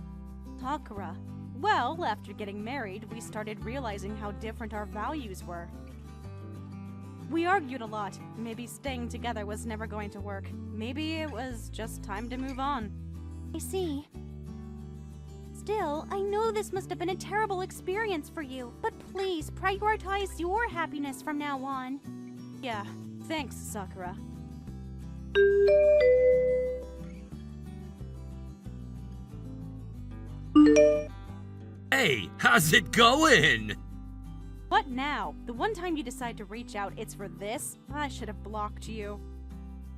Sakura. Well, after getting married, we started realizing how different our values were. We argued a lot. Maybe staying together was never going to work. Maybe it was just time to move on. I see. Still, I know this must have been a terrible experience for you, but please prioritize your happiness from now on. Yeah, thanks, Sakura. Hey, how's it going? What now? The one time you decide to reach out, it's for this? I should have blocked you.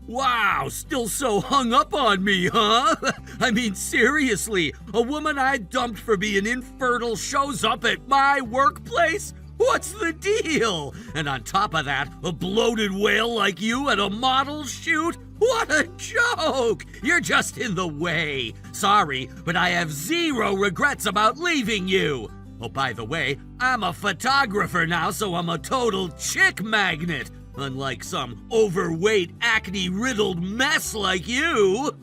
Wow, still so hung up on me, huh? I mean, seriously, a woman I dumped for being infertile shows up at my workplace? What's the deal? And on top of that, a bloated whale like you at a model shoot? What a joke! You're just in the way. Sorry, but I have zero regrets about leaving you. Oh, by the way, I'm a photographer now, so I'm a total chick magnet. Unlike some overweight, acne-riddled mess like you.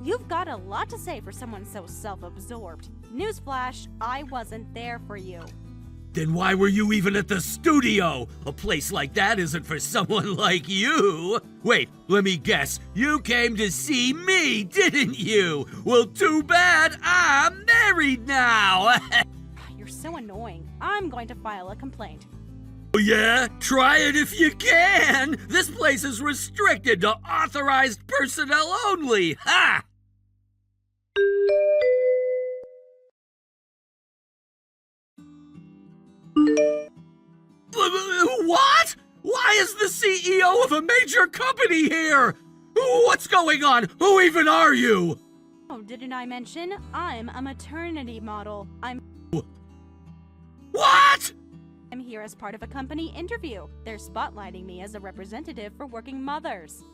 You've got a lot to say for someone so self-absorbed. Newsflash, I wasn't there for you. Then why were you even at the studio? A place like that isn't for someone like you. Wait, let me guess. You came to see me, didn't you? Well, too bad. I'm married now. You're so annoying. I'm going to file a complaint. Oh yeah? Try it if you can. This place is restricted to authorized personnel only. Ha! What? Why is the CEO of a major company here? What's going on? Who even are you? Oh, didn't I mention? I'm a maternity model. What? I'm here as part of a company interview. They're spotlighting me as a representative for working mothers.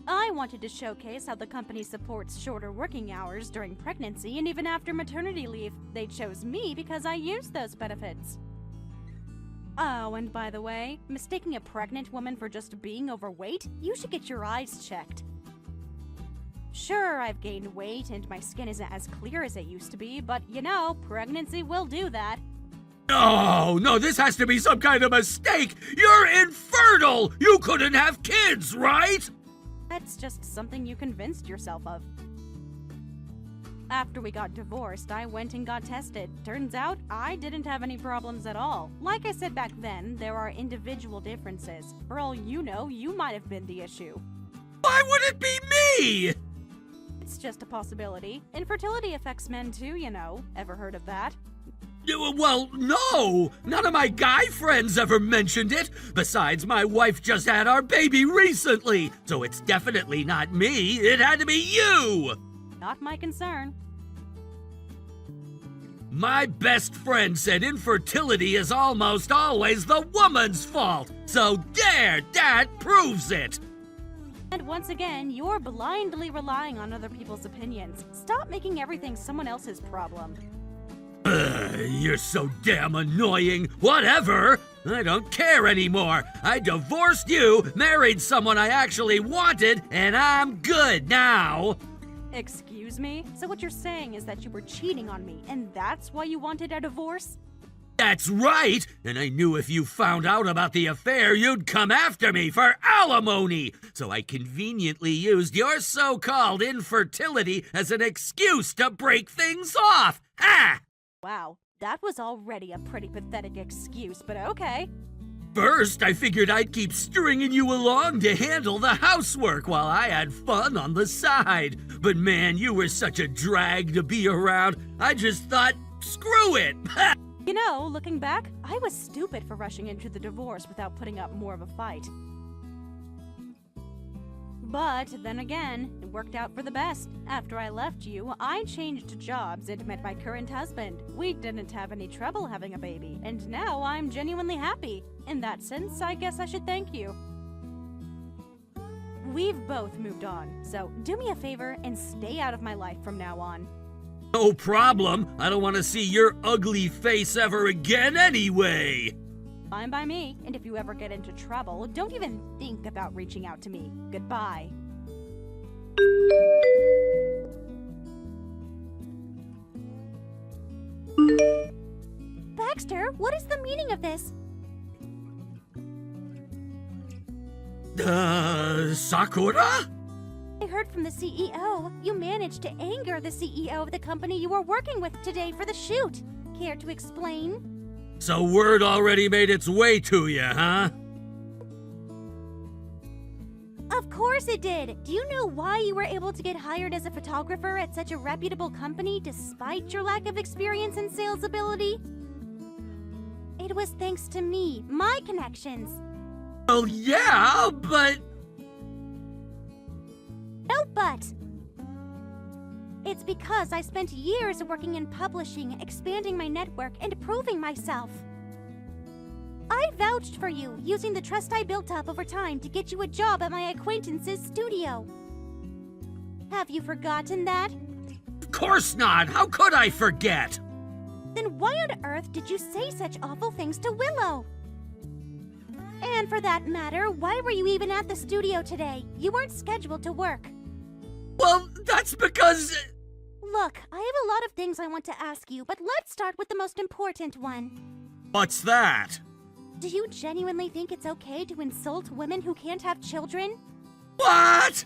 I wanted to showcase how the company supports shorter working hours during pregnancy and even after maternity leave. They chose me because I used those benefits. Oh, and by the way, mistaking a pregnant woman for just being overweight? You should get your eyes checked. Sure, I've gained weight and my skin isn't as clear as it used to be, but you know, pregnancy will do that. No, this has to be some kind of mistake. You're infertile. You couldn't have kids, right? That's just something you convinced yourself of. After we got divorced, I went and got tested. Turns out, I didn't have any problems at all. Like I said back then, there are individual differences. For all you know, you might have been the issue. Why would it be me? It's just a possibility. Infertility affects men too, you know. Ever heard of that? Well, no! None of my guy friends ever mentioned it! Besides, my wife just had our baby recently, so it's definitely not me. It had to be you! Not my concern. My best friend said infertility is almost always the woman's fault, so there, that proves it! And once again, you're blindly relying on other people's opinions. Stop making everything someone else's problem. You're so damn annoying. Whatever. I don't care anymore. I divorced you, married someone I actually wanted, and I'm good now. Excuse me? So what you're saying is that you were cheating on me, and that's why you wanted a divorce? That's right. And I knew if you found out about the affair, you'd come after me for alimony. So I conveniently used your so-called infertility as an excuse to break things off. Ha! Wow, that was already a pretty pathetic excuse, but okay. First, I figured I'd keep stringing you along to handle the housework while I had fun on the side. But man, you were such a drag to be around, I just thought, screw it! You know, looking back, I was stupid for rushing into the divorce without putting up more of a fight. But then again, it worked out for the best. After I left you, I changed jobs and met my current husband. We didn't have any trouble having a baby, and now I'm genuinely happy. In that sense, I guess I should thank you. We've both moved on, so do me a favor and stay out of my life from now on. No problem. I don't want to see your ugly face ever again anyway. Fine by me, and if you ever get into trouble, don't even think about reaching out to me. Goodbye. Baxter, what is the meaning of this? Sakura? I heard from the CEO. You managed to anger the CEO of the company you were working with today for the shoot. Care to explain? So word already made its way to you, huh? Of course it did! Do you know why you were able to get hired as a photographer at such a reputable company despite your lack of experience and sales ability? It was thanks to me, my connections. Well, yeah, but... No but! It's because I spent years working in publishing, expanding my network, and proving myself. I vouched for you, using the trust I built up over time to get you a job at my acquaintance's studio. Have you forgotten that? Of course not! How could I forget? Then why on earth did you say such awful things to Willow? And for that matter, why were you even at the studio today? You weren't scheduled to work. Well, that's because... Look, I have a lot of things I want to ask you, but let's start with the most important one. What's that? Do you genuinely think it's okay to insult women who can't have children? What?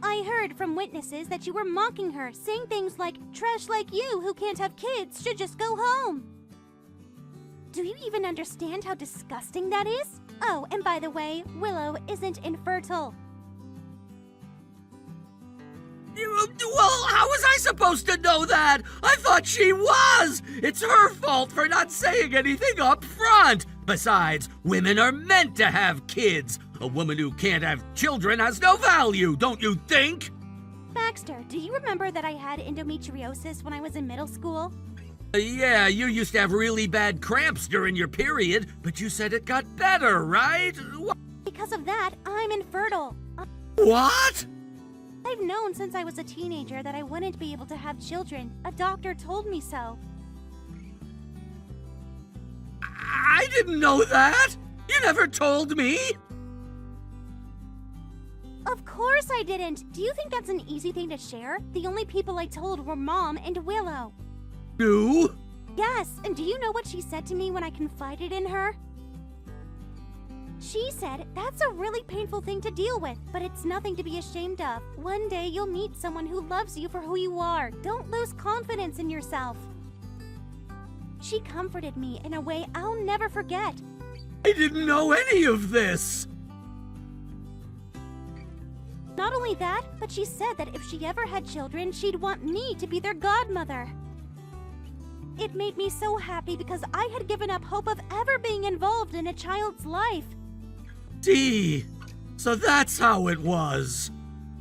I heard from witnesses that you were mocking her, saying things like, trash like you who can't have kids should just go home. Do you even understand how disgusting that is? Oh, and by the way, Willow isn't infertile. Well, how was I supposed to know that? I thought she was! It's her fault for not saying anything up front! Besides, women are meant to have kids. A woman who can't have children has no value, don't you think? Baxter, do you remember that I had endometriosis when I was in middle school? Yeah, you used to have really bad cramps during your period, but you said it got better, right? Because of that, I'm infertile. What? I've known since I was a teenager that I wouldn't be able to have children. A doctor told me so. I didn't know that! You never told me! Of course I didn't! Do you think that's an easy thing to share? The only people I told were Mom and Willow. You? Yes, and do you know what she said to me when I confided in her? She said, that's a really painful thing to deal with, but it's nothing to be ashamed of. One day you'll meet someone who loves you for who you are. Don't lose confidence in yourself. She comforted me in a way I'll never forget. I didn't know any of this! Not only that, but she said that if she ever had children, she'd want me to be their godmother. It made me so happy because I had given up hope of ever being involved in a child's life. Dee, so that's how it was.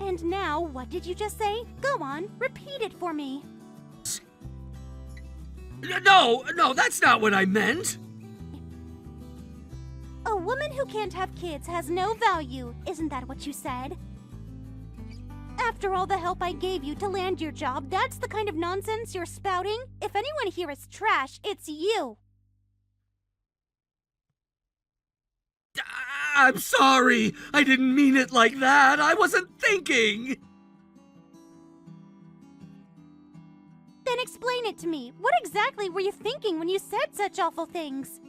And now, what did you just say? Go on, repeat it for me. No, that's not what I meant. A woman who can't have kids has no value. Isn't that what you said? After all the help I gave you to land your job, that's the kind of nonsense you're spouting? If anyone here is trash, it's you. I'm sorry. I didn't mean it like that. I wasn't thinking. Then explain it to me. What exactly were you thinking when you said such awful things?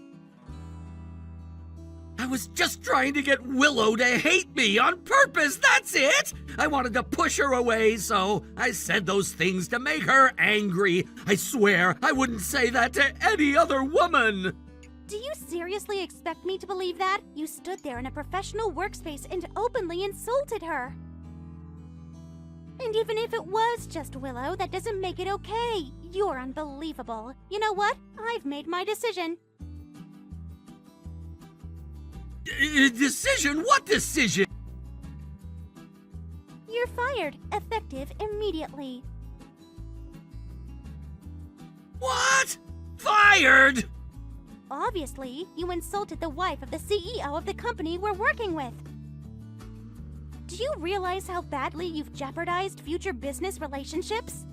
I was just trying to get Willow to hate me on purpose, that's it! I wanted to push her away, so I said those things to make her angry. I swear I wouldn't say that to any other woman! Do you seriously expect me to believe that? You stood there in a professional workspace and openly insulted her. And even if it was just Willow, that doesn't make it okay. You're unbelievable. You know what? I've made my decision. Decision? What decision? You're fired, effective immediately. What? Fired? Obviously, you insulted the wife of the CEO of the company we're working with. Do you realize how badly you've jeopardized future business relationships?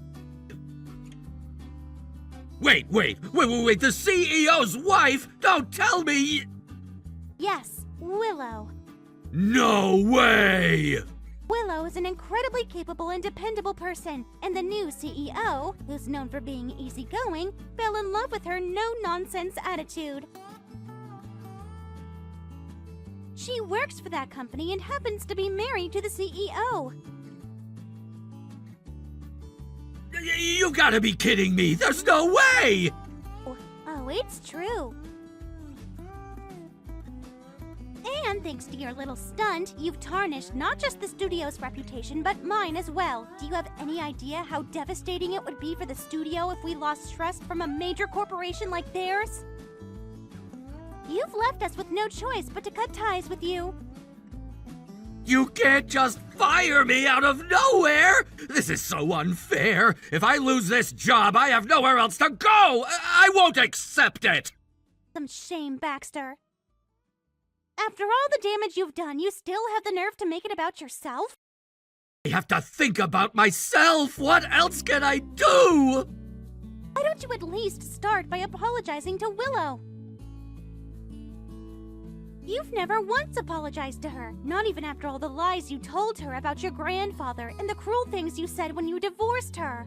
Wait, the CEO's wife? Don't tell me! Yes, Willow. No way! Willow is an incredibly capable and dependable person, and the new CEO, who's known for being easygoing, fell in love with her no-nonsense attitude. She works for that company and happens to be married to the CEO. You gotta be kidding me! There's no way! Oh, it's true. And thanks to your little stunt, you've tarnished not just the studio's reputation, but mine as well. Do you have any idea how devastating it would be for the studio if we lost trust from a major corporation like theirs? You've left us with no choice but to cut ties with you. You can't just fire me out of nowhere! This is so unfair! If I lose this job, I have nowhere else to go! I won't accept it! Some shame, Baxter. After all the damage you've done, you still have the nerve to make it about yourself? I have to think about myself! What else can I do? Why don't you at least start by apologizing to Willow? You've never once apologized to her, not even after all the lies you told her about your grandfather and the cruel things you said when you divorced her.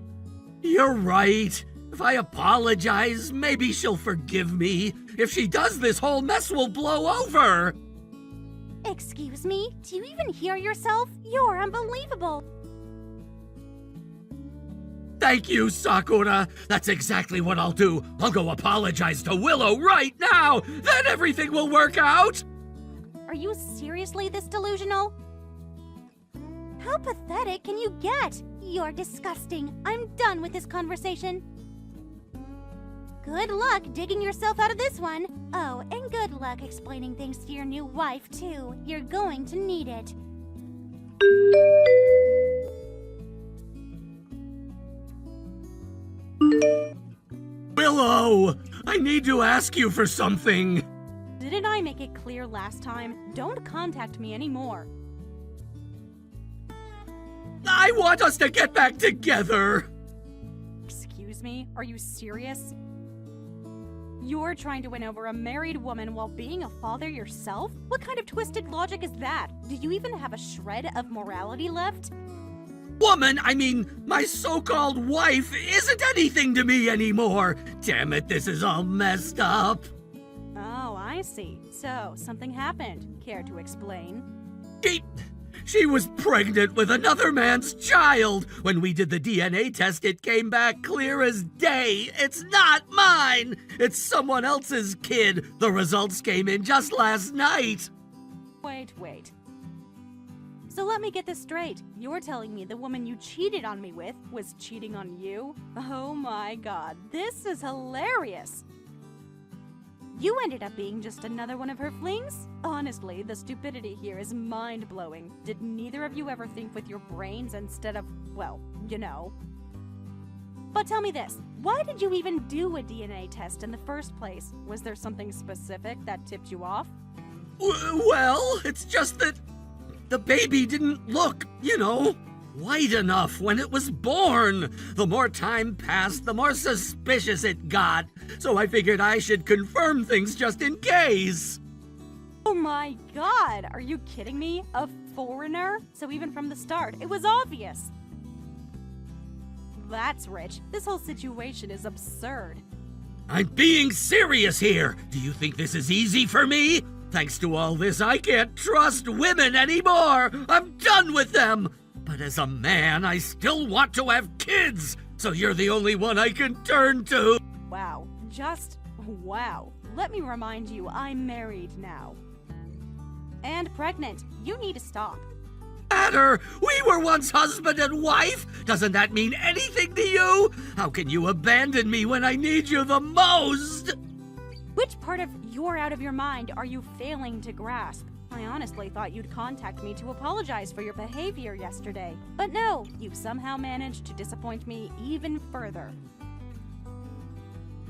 You're right. If I apologize, maybe she'll forgive me. If she does, this whole mess will blow over. Excuse me? Do you even hear yourself? You're unbelievable. Thank you, Sakura. That's exactly what I'll do. I'll go apologize to Willow right now. Then everything will work out. Are you seriously this delusional? How pathetic can you get? You're disgusting. I'm done with this conversation. Good luck digging yourself out of this one. Oh, and good luck explaining things to your new wife, too. You're going to need it. Willow, I need to ask you for something. Didn't I make it clear last time? Don't contact me anymore. I want us to get back together. Excuse me? Are you serious? You're trying to win over a married woman while being a father yourself? What kind of twisted logic is that? Do you even have a shred of morality left? Woman, I mean, my so-called wife isn't anything to me anymore. Damn it, this is all messed up. Oh, I see. So, something happened. Care to explain? She was pregnant with another man's child. When we did the DNA test, it came back clear as day. It's not mine. It's someone else's kid. The results came in just last night. Wait. So let me get this straight. You're telling me the woman you cheated on me with was cheating on you? Oh my god, this is hilarious. You ended up being just another one of her flings? Honestly, the stupidity here is mind-blowing. Did neither of you ever think with your brains instead of, well, you know? But tell me this, why did you even do a DNA test in the first place? Was there something specific that tipped you off? Well, it's just that the baby didn't look, white enough when it was born. The more time passed, the more suspicious it got. So I figured I should confirm things just in case. Oh my god, are you kidding me? A foreigner? So even from the start, it was obvious. That's rich. This whole situation is absurd. I'm being serious here. Do you think this is easy for me? Thanks to all this, I can't trust women anymore. I'm done with them. But as a man, I still want to have kids. So you're the only one I can turn to. Wow. Just wow. Let me remind you, I'm married now. And pregnant. You need to stop. Matter? We were once husband and wife. Doesn't that mean anything to you? How can you abandon me when I need you the most? Which part of you're out of your mind are you failing to grasp? I honestly thought you'd contact me to apologize for your behavior yesterday. But no, you've somehow managed to disappoint me even further.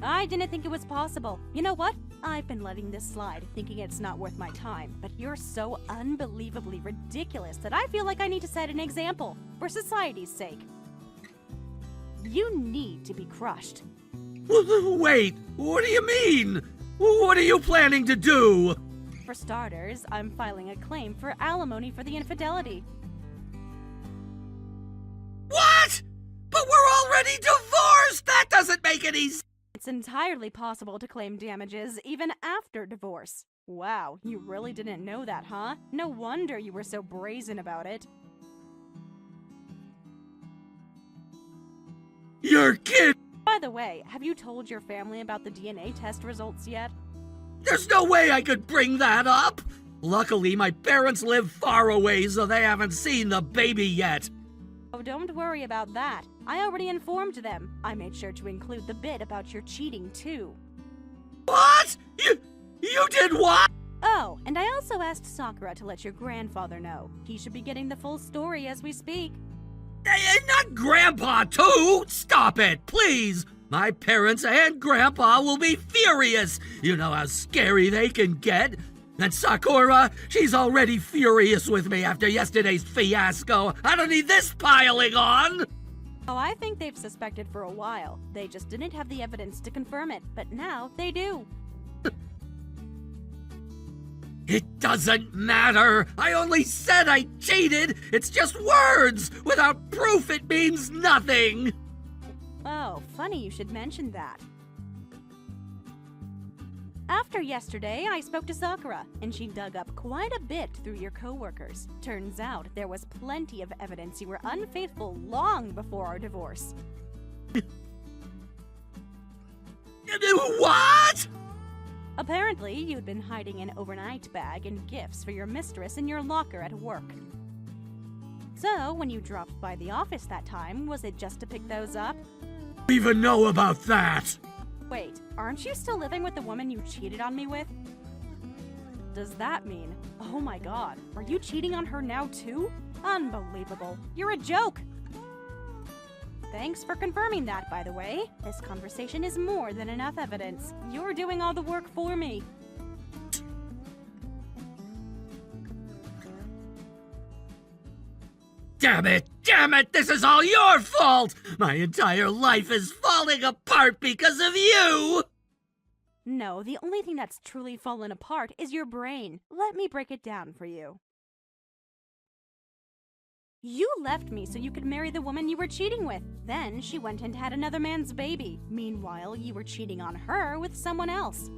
I didn't think it was possible. You know what? I've been letting this slide, thinking it's not worth my time. But you're so unbelievably ridiculous that I feel like I need to set an example, for society's sake. You need to be crushed. Wait, what do you mean? What are you planning to do? For starters, I'm filing a claim for alimony for the infidelity. What? But we're already divorced! That doesn't make any sense! It's entirely possible to claim damages even after divorce. Wow, you really didn't know that, huh? No wonder you were so brazen about it. You're kidding! By the way, have you told your family about the DNA test results yet? There's no way I could bring that up! Luckily, my parents live far away, so they haven't seen the baby yet. Oh, don't worry about that. I already informed them. I made sure to include the bit about your cheating, too. What? You did what? Oh, and I also asked Sakura to let your grandfather know. He should be getting the full story as we speak. Not Grandpa, too! Stop it, please! My parents and Grandpa will be furious! You know how scary they can get! And Sakura, she's already furious with me after yesterday's fiasco! I don't need this piling on! Oh, I think they've suspected for a while. They just didn't have the evidence to confirm it, but now they do. It doesn't matter! I only said I cheated! It's just words! Without proof, it means nothing! Oh, funny you should mention that. After yesterday, I spoke to Sakura, and she dug up quite a bit through your coworkers. Turns out there was plenty of evidence you were unfaithful long before our divorce. What? Apparently, you'd been hiding an overnight bag and gifts for your mistress in your locker at work. So, when you dropped by the office that time, was it just to pick those up? Even know about that? Wait, aren't you still living with the woman you cheated on me with? Does that mean, oh my god, are you cheating on her now too? Unbelievable. You're a joke. Thanks for confirming that, by the way. This conversation is more than enough evidence. You're doing all the work for me. Damn it! Damn it! This is all your fault! My entire life is falling apart because of you! No, the only thing that's truly fallen apart is your brain. Let me break it down for you. You left me so you could marry the woman you were cheating with. Then she went and had another man's baby. Meanwhile, you were cheating on her with someone else.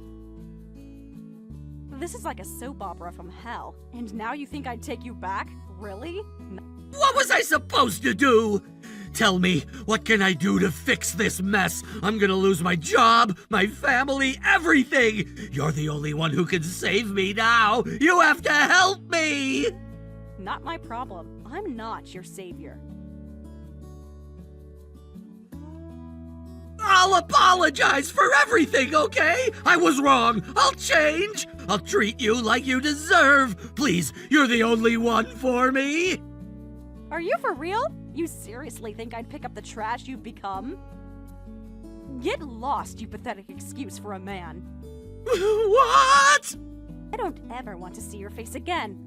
This is like a soap opera from hell. And now you think I'd take you back? Really? What was I supposed to do? Tell me, what can I do to fix this mess? I'm gonna lose my job, my family, everything! You're the only one who can save me now! You have to help me! Not my problem. I'm not your savior. I'll apologize for everything, okay? I was wrong. I'll change. I'll treat you like you deserve. Please, you're the only one for me. Are you for real? You seriously think I'd pick up the trash you've become? Get lost, you pathetic excuse for a man. What? I don't ever want to see your face again.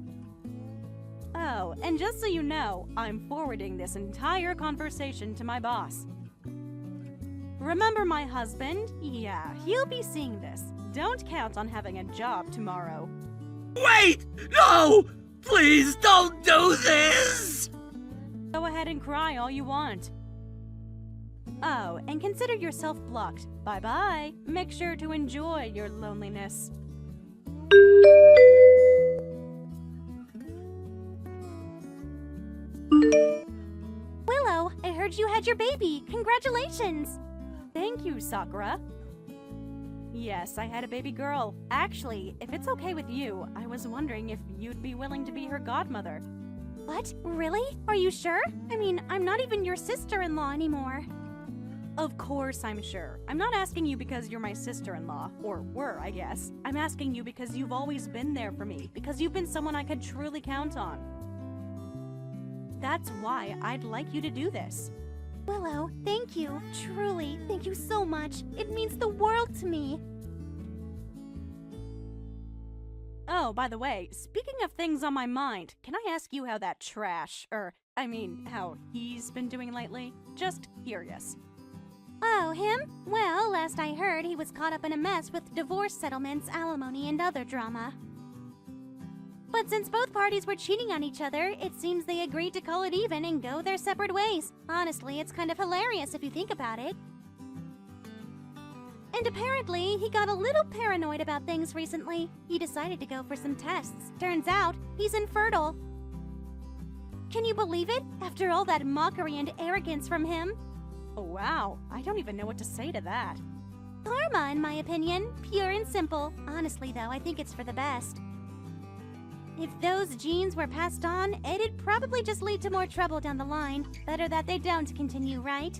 Oh, and just so you know, I'm forwarding this entire conversation to my boss. Remember my husband? Yeah, he'll be seeing this. Don't count on having a job tomorrow. Wait! No! Please don't do this! Go ahead and cry all you want. Oh, and consider yourself blocked. Bye-bye. Make sure to enjoy your loneliness. Willow, I heard you had your baby. Congratulations! Thank you, Sakura. Yes, I had a baby girl. Actually, if it's okay with you, I was wondering if you'd be willing to be her godmother. What? Really? Are you sure? I mean, I'm not even your sister-in-law anymore. Of course I'm sure. I'm not asking you because you're my sister-in-law, or were, I guess. I'm asking you because you've always been there for me, because you've been someone I could truly count on. That's why I'd like you to do this. Willow, thank you. Truly, thank you so much. It means the world to me. Oh, by the way, speaking of things on my mind, can I ask you how that how he's been doing lately? Just curious. Oh, him? Well, last I heard, he was caught up in a mess with divorce settlements, alimony, and other drama. But since both parties were cheating on each other, it seems they agreed to call it even and go their separate ways. Honestly, it's kind of hilarious if you think about it. And apparently, he got a little paranoid about things recently. He decided to go for some tests. Turns out, he's infertile. Can you believe it? After all that mockery and arrogance from him? Oh, wow. I don't even know what to say to that. Karma, in my opinion. Pure and simple. Honestly, though, I think it's for the best. If those genes were passed on, it'd probably just lead to more trouble down the line. Better that they don't continue, right?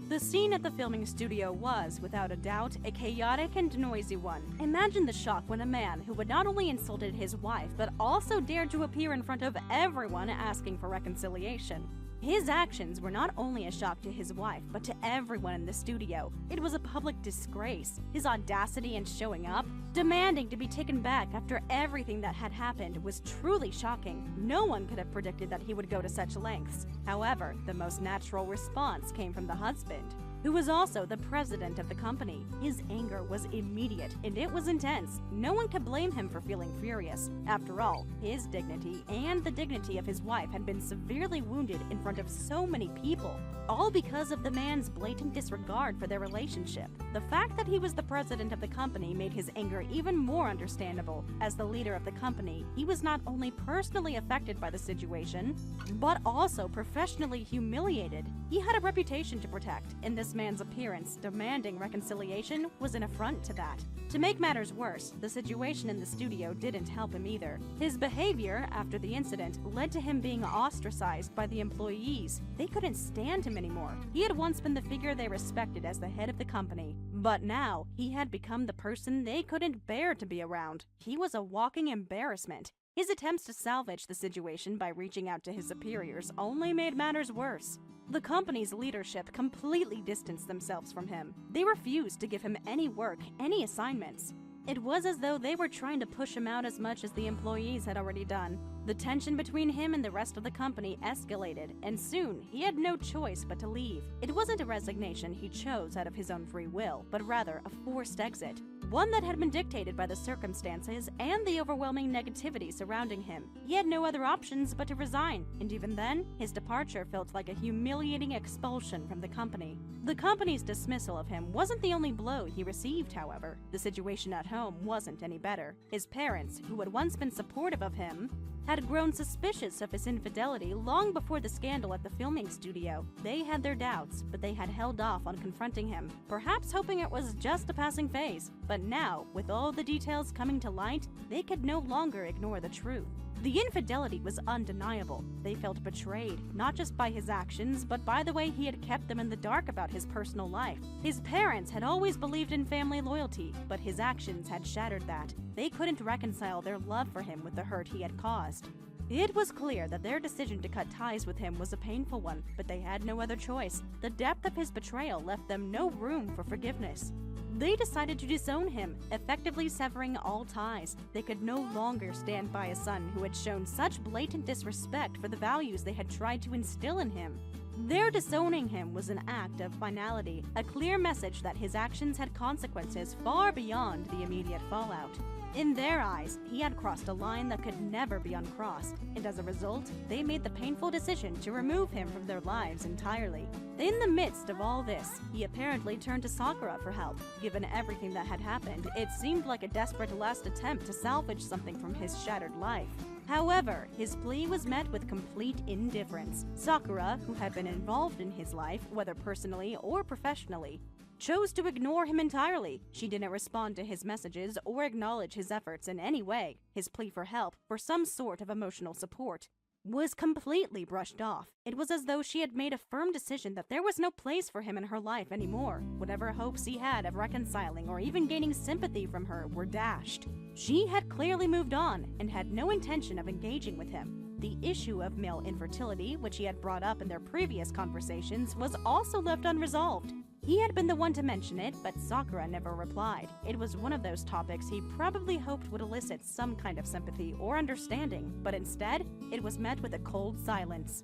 The scene at the filming studio was, without a doubt, a chaotic and noisy one. Imagine the shock when a man who had not only insulted his wife, but also dared to appear in front of everyone asking for reconciliation. His actions were not only a shock to his wife, but to everyone in the studio. It was a public disgrace. His audacity in showing up, demanding to be taken back after everything that had happened, was truly shocking. No one could have predicted that he would go to such lengths. However, the most natural response came from the husband, who was also the president of the company. His anger was immediate, and it was intense. No one could blame him for feeling furious. After all, his dignity and the dignity of his wife had been severely wounded in front of so many people, all because of the man's blatant disregard for their relationship. The fact that he was the president of the company made his anger even more understandable. As the leader of the company, he was not only personally affected by the situation, but also professionally humiliated. He had a reputation to protect, and this man's appearance demanding reconciliation was an affront to that. To make matters worse, the situation in the studio didn't help him either. His behavior after the incident led to him being ostracized by the employees. They couldn't stand him anymore. He had once been the figure they respected as the head of the company, but now he had become the person they couldn't bear to be around. He was a walking embarrassment. His attempts to salvage the situation by reaching out to his superiors only made matters worse. The company's leadership completely distanced themselves from him. They refused to give him any work, any assignments. It was as though they were trying to push him out as much as the employees had already done. The tension between him and the rest of the company escalated, and soon he had no choice but to leave. It wasn't a resignation he chose out of his own free will, but rather a forced exit, one that had been dictated by the circumstances and the overwhelming negativity surrounding him. He had no other options but to resign, and even then, his departure felt like a humiliating expulsion from the company. The company's dismissal of him wasn't the only blow he received, however. The situation at home wasn't any better. His parents, who had once been supportive of him, had grown suspicious of his infidelity long before the scandal at the filming studio. They had their doubts, but they had held off on confronting him, perhaps hoping it was just a passing phase. But now, with all the details coming to light, they could no longer ignore the truth. The infidelity was undeniable. They felt betrayed, not just by his actions, but by the way he had kept them in the dark about his personal life. His parents had always believed in family loyalty, but his actions had shattered that. They couldn't reconcile their love for him with the hurt he had caused. It was clear that their decision to cut ties with him was a painful one, but they had no other choice. The depth of his betrayal left them no room for forgiveness. They decided to disown him, effectively severing all ties. They could no longer stand by a son who had shown such blatant disrespect for the values they had tried to instill in him. Their disowning him was an act of finality, a clear message that his actions had consequences far beyond the immediate fallout. In their eyes, he had crossed a line that could never be uncrossed, and as a result, they made the painful decision to remove him from their lives entirely. In the midst of all this, he apparently turned to Sakura for help. Given everything that had happened, it seemed like a desperate last attempt to salvage something from his shattered life. However, his plea was met with complete indifference. Sakura, who had been involved in his life, whether personally or professionally, chose to ignore him entirely. She didn't respond to his messages or acknowledge his efforts in any way. His plea for help, for some sort of emotional support, was completely brushed off. It was as though she had made a firm decision that there was no place for him in her life anymore. Whatever hopes he had of reconciling or even gaining sympathy from her were dashed. She had clearly moved on and had no intention of engaging with him. The issue of male infertility, which he had brought up in their previous conversations, was also left unresolved. He had been the one to mention it, but Sakura never replied. It was one of those topics he probably hoped would elicit some kind of sympathy or understanding, but instead, it was met with a cold silence.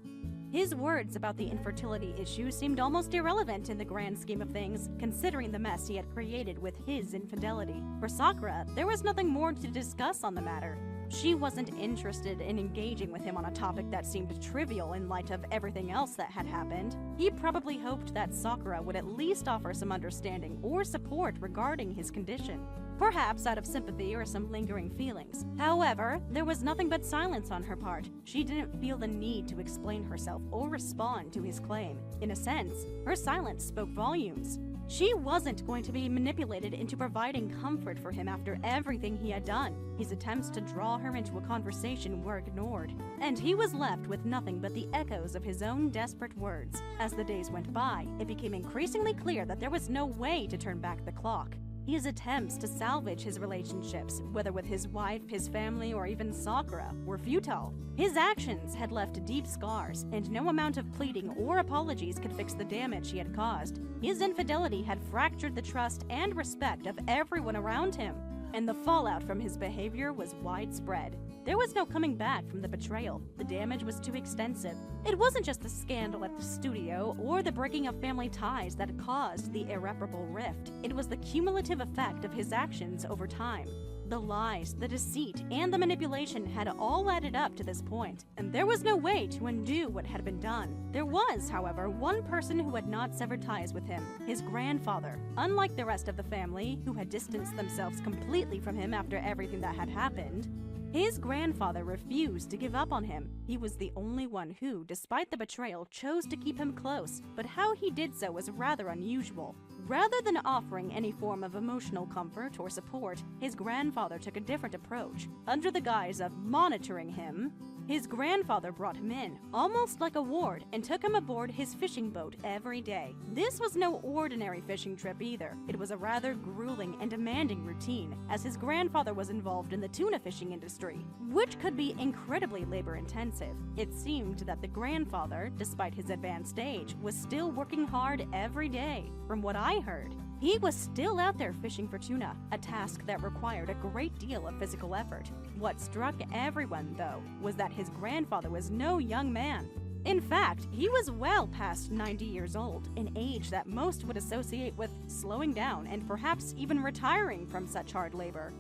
His words about the infertility issue seemed almost irrelevant in the grand scheme of things, considering the mess he had created with his infidelity. For Sakura, there was nothing more to discuss on the matter. She wasn't interested in engaging with him on a topic that seemed trivial in light of everything else that had happened. He probably hoped that Sakura would at least offer some understanding or support regarding his condition, perhaps out of sympathy or some lingering feelings. However, there was nothing but silence on her part. She didn't feel the need to explain herself or respond to his claim. In a sense, her silence spoke volumes. She wasn't going to be manipulated into providing comfort for him after everything he had done. His attempts to draw her into a conversation were ignored, and he was left with nothing but the echoes of his own desperate words. As the days went by, it became increasingly clear that there was no way to turn back the clock. His attempts to salvage his relationships, whether with his wife, his family, or even Sakura, were futile. His actions had left deep scars, and no amount of pleading or apologies could fix the damage he had caused. His infidelity had fractured the trust and respect of everyone around him, and the fallout from his behavior was widespread. There was no coming back from the betrayal. The damage was too extensive. It wasn't just the scandal at the studio or the breaking of family ties that caused the irreparable rift. It was the cumulative effect of his actions over time. The lies, the deceit, and the manipulation had all added up to this point, and there was no way to undo what had been done. There was, however, one person who had not severed ties with him, his grandfather. Unlike the rest of the family, who had distanced themselves completely from him after everything that had happened, his grandfather refused to give up on him. He was the only one who, despite the betrayal, chose to keep him close, but how he did so was rather unusual. Rather than offering any form of emotional comfort or support, his grandfather took a different approach. Under the guise of monitoring him, his grandfather brought him in, almost like a ward, and took him aboard his fishing boat every day. This was no ordinary fishing trip either. It was a rather grueling and demanding routine, as his grandfather was involved in the tuna fishing industry, which could be incredibly labor-intensive. It seemed that the grandfather, despite his advanced age, was still working hard every day. From what I heard, he was still out there fishing for tuna, a task that required a great deal of physical effort. What struck everyone, though, was that his grandfather was no young man. In fact, he was well past 90 years old, an age that most would associate with slowing down and perhaps even retiring from such hard labor.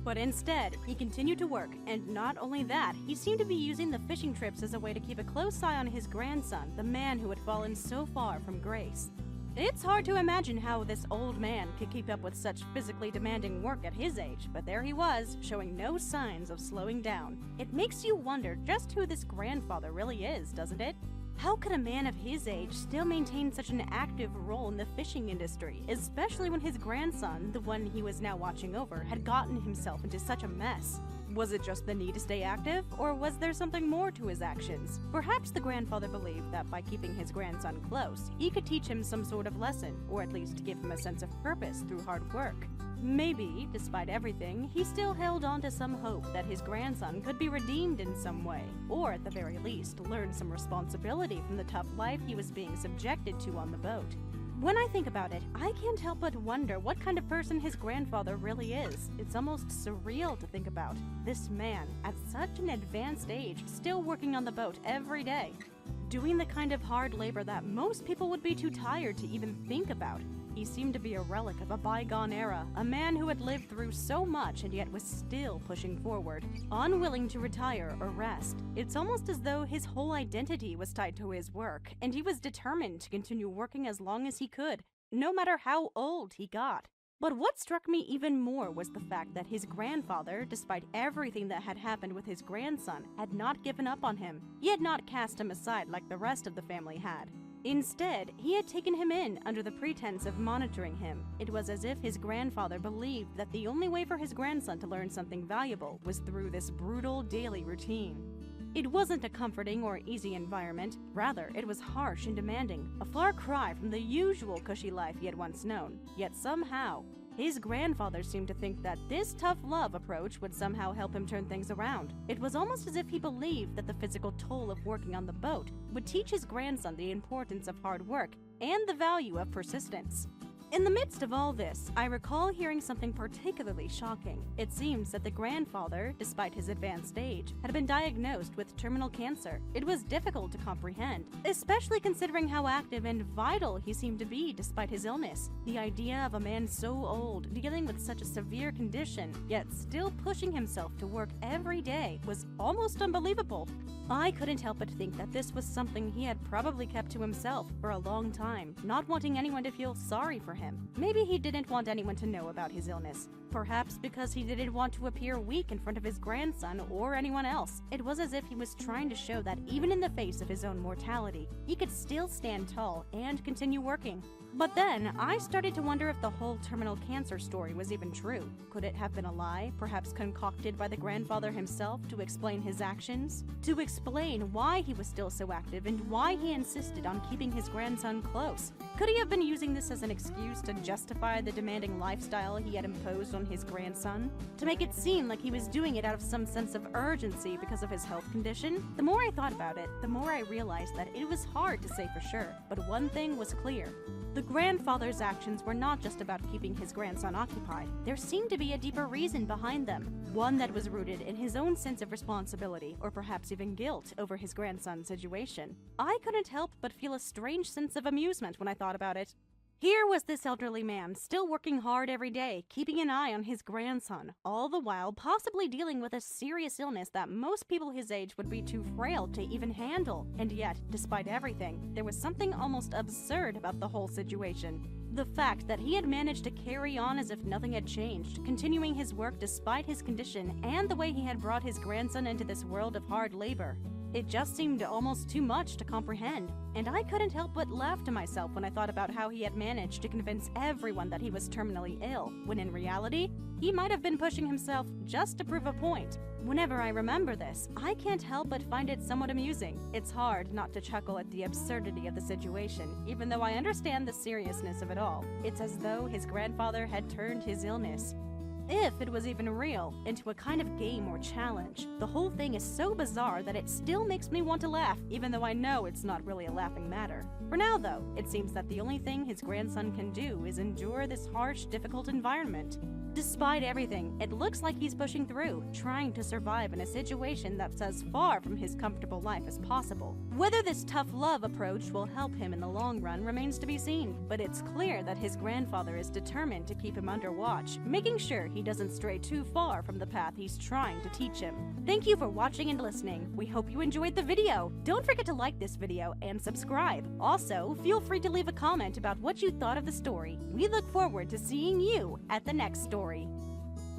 But instead, he continued to work, and not only that, he seemed to be using the fishing trips as a way to keep a close eye on his grandson, the man who had fallen so far from grace. It's hard to imagine how this old man could keep up with such physically demanding work at his age, but there he was, showing no signs of slowing down. It makes you wonder just who this grandfather really is, doesn't it? How could a man of his age still maintain such an active role in the fishing industry, especially when his grandson, the one he was now watching over, had gotten himself into such a mess? Was it just the need to stay active, or was there something more to his actions? Perhaps the grandfather believed that by keeping his grandson close, he could teach him some sort of lesson, or at least give him a sense of purpose through hard work. Maybe, despite everything, he still held on to some hope that his grandson could be redeemed in some way, or at the very least, learn some responsibility from the tough life he was being subjected to on the boat. When I think about it, I can't help but wonder what kind of person his grandfather really is. It's almost surreal to think about. This man, at such an advanced age, still working on the boat every day, doing the kind of hard labor that most people would be too tired to even think about. He seemed to be a relic of a bygone era, a man who had lived through so much and yet was still pushing forward, unwilling to retire or rest. It's almost as though his whole identity was tied to his work, and he was determined to continue working as long as he could, no matter how old he got. But what struck me even more was the fact that his grandfather, despite everything that had happened with his grandson, had not given up on him. He had not cast him aside like the rest of the family had. Instead, he had taken him in under the pretense of monitoring him. It was as if his grandfather believed that the only way for his grandson to learn something valuable was through this brutal daily routine. It wasn't a comforting or easy environment, rather it was harsh and demanding, a far cry from the usual cushy life he had once known. Yet somehow, his grandfather seemed to think that this tough love approach would somehow help him turn things around. It was almost as if he believed that the physical toll of working on the boat would teach his grandson the importance of hard work and the value of persistence. In the midst of all this, I recall hearing something particularly shocking. It seems that the grandfather, despite his advanced age, had been diagnosed with terminal cancer. It was difficult to comprehend, especially considering how active and vital he seemed to be despite his illness. The idea of a man so old, dealing with such a severe condition, yet still pushing himself to work every day was almost unbelievable. I couldn't help but think that this was something he had probably kept to himself for a long time, not wanting anyone to feel sorry for him. Maybe he didn't want anyone to know about his illness. Perhaps because he didn't want to appear weak in front of his grandson or anyone else. It was as if he was trying to show that even in the face of his own mortality, he could still stand tall and continue working. But then, I started to wonder if the whole terminal cancer story was even true. Could it have been a lie, perhaps concocted by the grandfather himself to explain his actions? To explain why he was still so active and why he insisted on keeping his grandson close? Could he have been using this as an excuse to justify the demanding lifestyle he had imposed on his grandson? To make it seem like he was doing it out of some sense of urgency because of his health condition? The more I thought about it, the more I realized that it was hard to say for sure, but one thing was clear. The grandfather's actions were not just about keeping his grandson occupied. There seemed to be a deeper reason behind them, one that was rooted in his own sense of responsibility or perhaps even guilt over his grandson's situation. I couldn't help but feel a strange sense of amusement when I thought about it. Here was this elderly man, still working hard every day, keeping an eye on his grandson, all the while possibly dealing with a serious illness that most people his age would be too frail to even handle. And yet, despite everything, there was something almost absurd about the whole situation. The fact that he had managed to carry on as if nothing had changed, continuing his work despite his condition and the way he had brought his grandson into this world of hard labor. It just seemed almost too much to comprehend, and I couldn't help but laugh to myself when I thought about how he had managed to convince everyone that he was terminally ill, when in reality, he might have been pushing himself just to prove a point. Whenever I remember this, I can't help but find it somewhat amusing. It's hard not to chuckle at the absurdity of the situation, even though I understand the seriousness of it all. It's as though his grandfather had turned his illness, if it was even real, into a kind of game or challenge. The whole thing is so bizarre that it still makes me want to laugh, even though I know it's not really a laughing matter. For now, though, it seems that the only thing his grandson can do is endure this harsh, difficult environment. Despite everything, it looks like he's pushing through, trying to survive in a situation that's as far from his comfortable life as possible. Whether this tough love approach will help him in the long run remains to be seen, but it's clear that his grandfather is determined to keep him under watch, making sure he doesn't stray too far from the path he's trying to teach him. Thank you for watching and listening. We hope you enjoyed the video. Don't forget to like this video and subscribe. Also, feel free to leave a comment about what you thought of the story. We look forward to seeing you at the next story.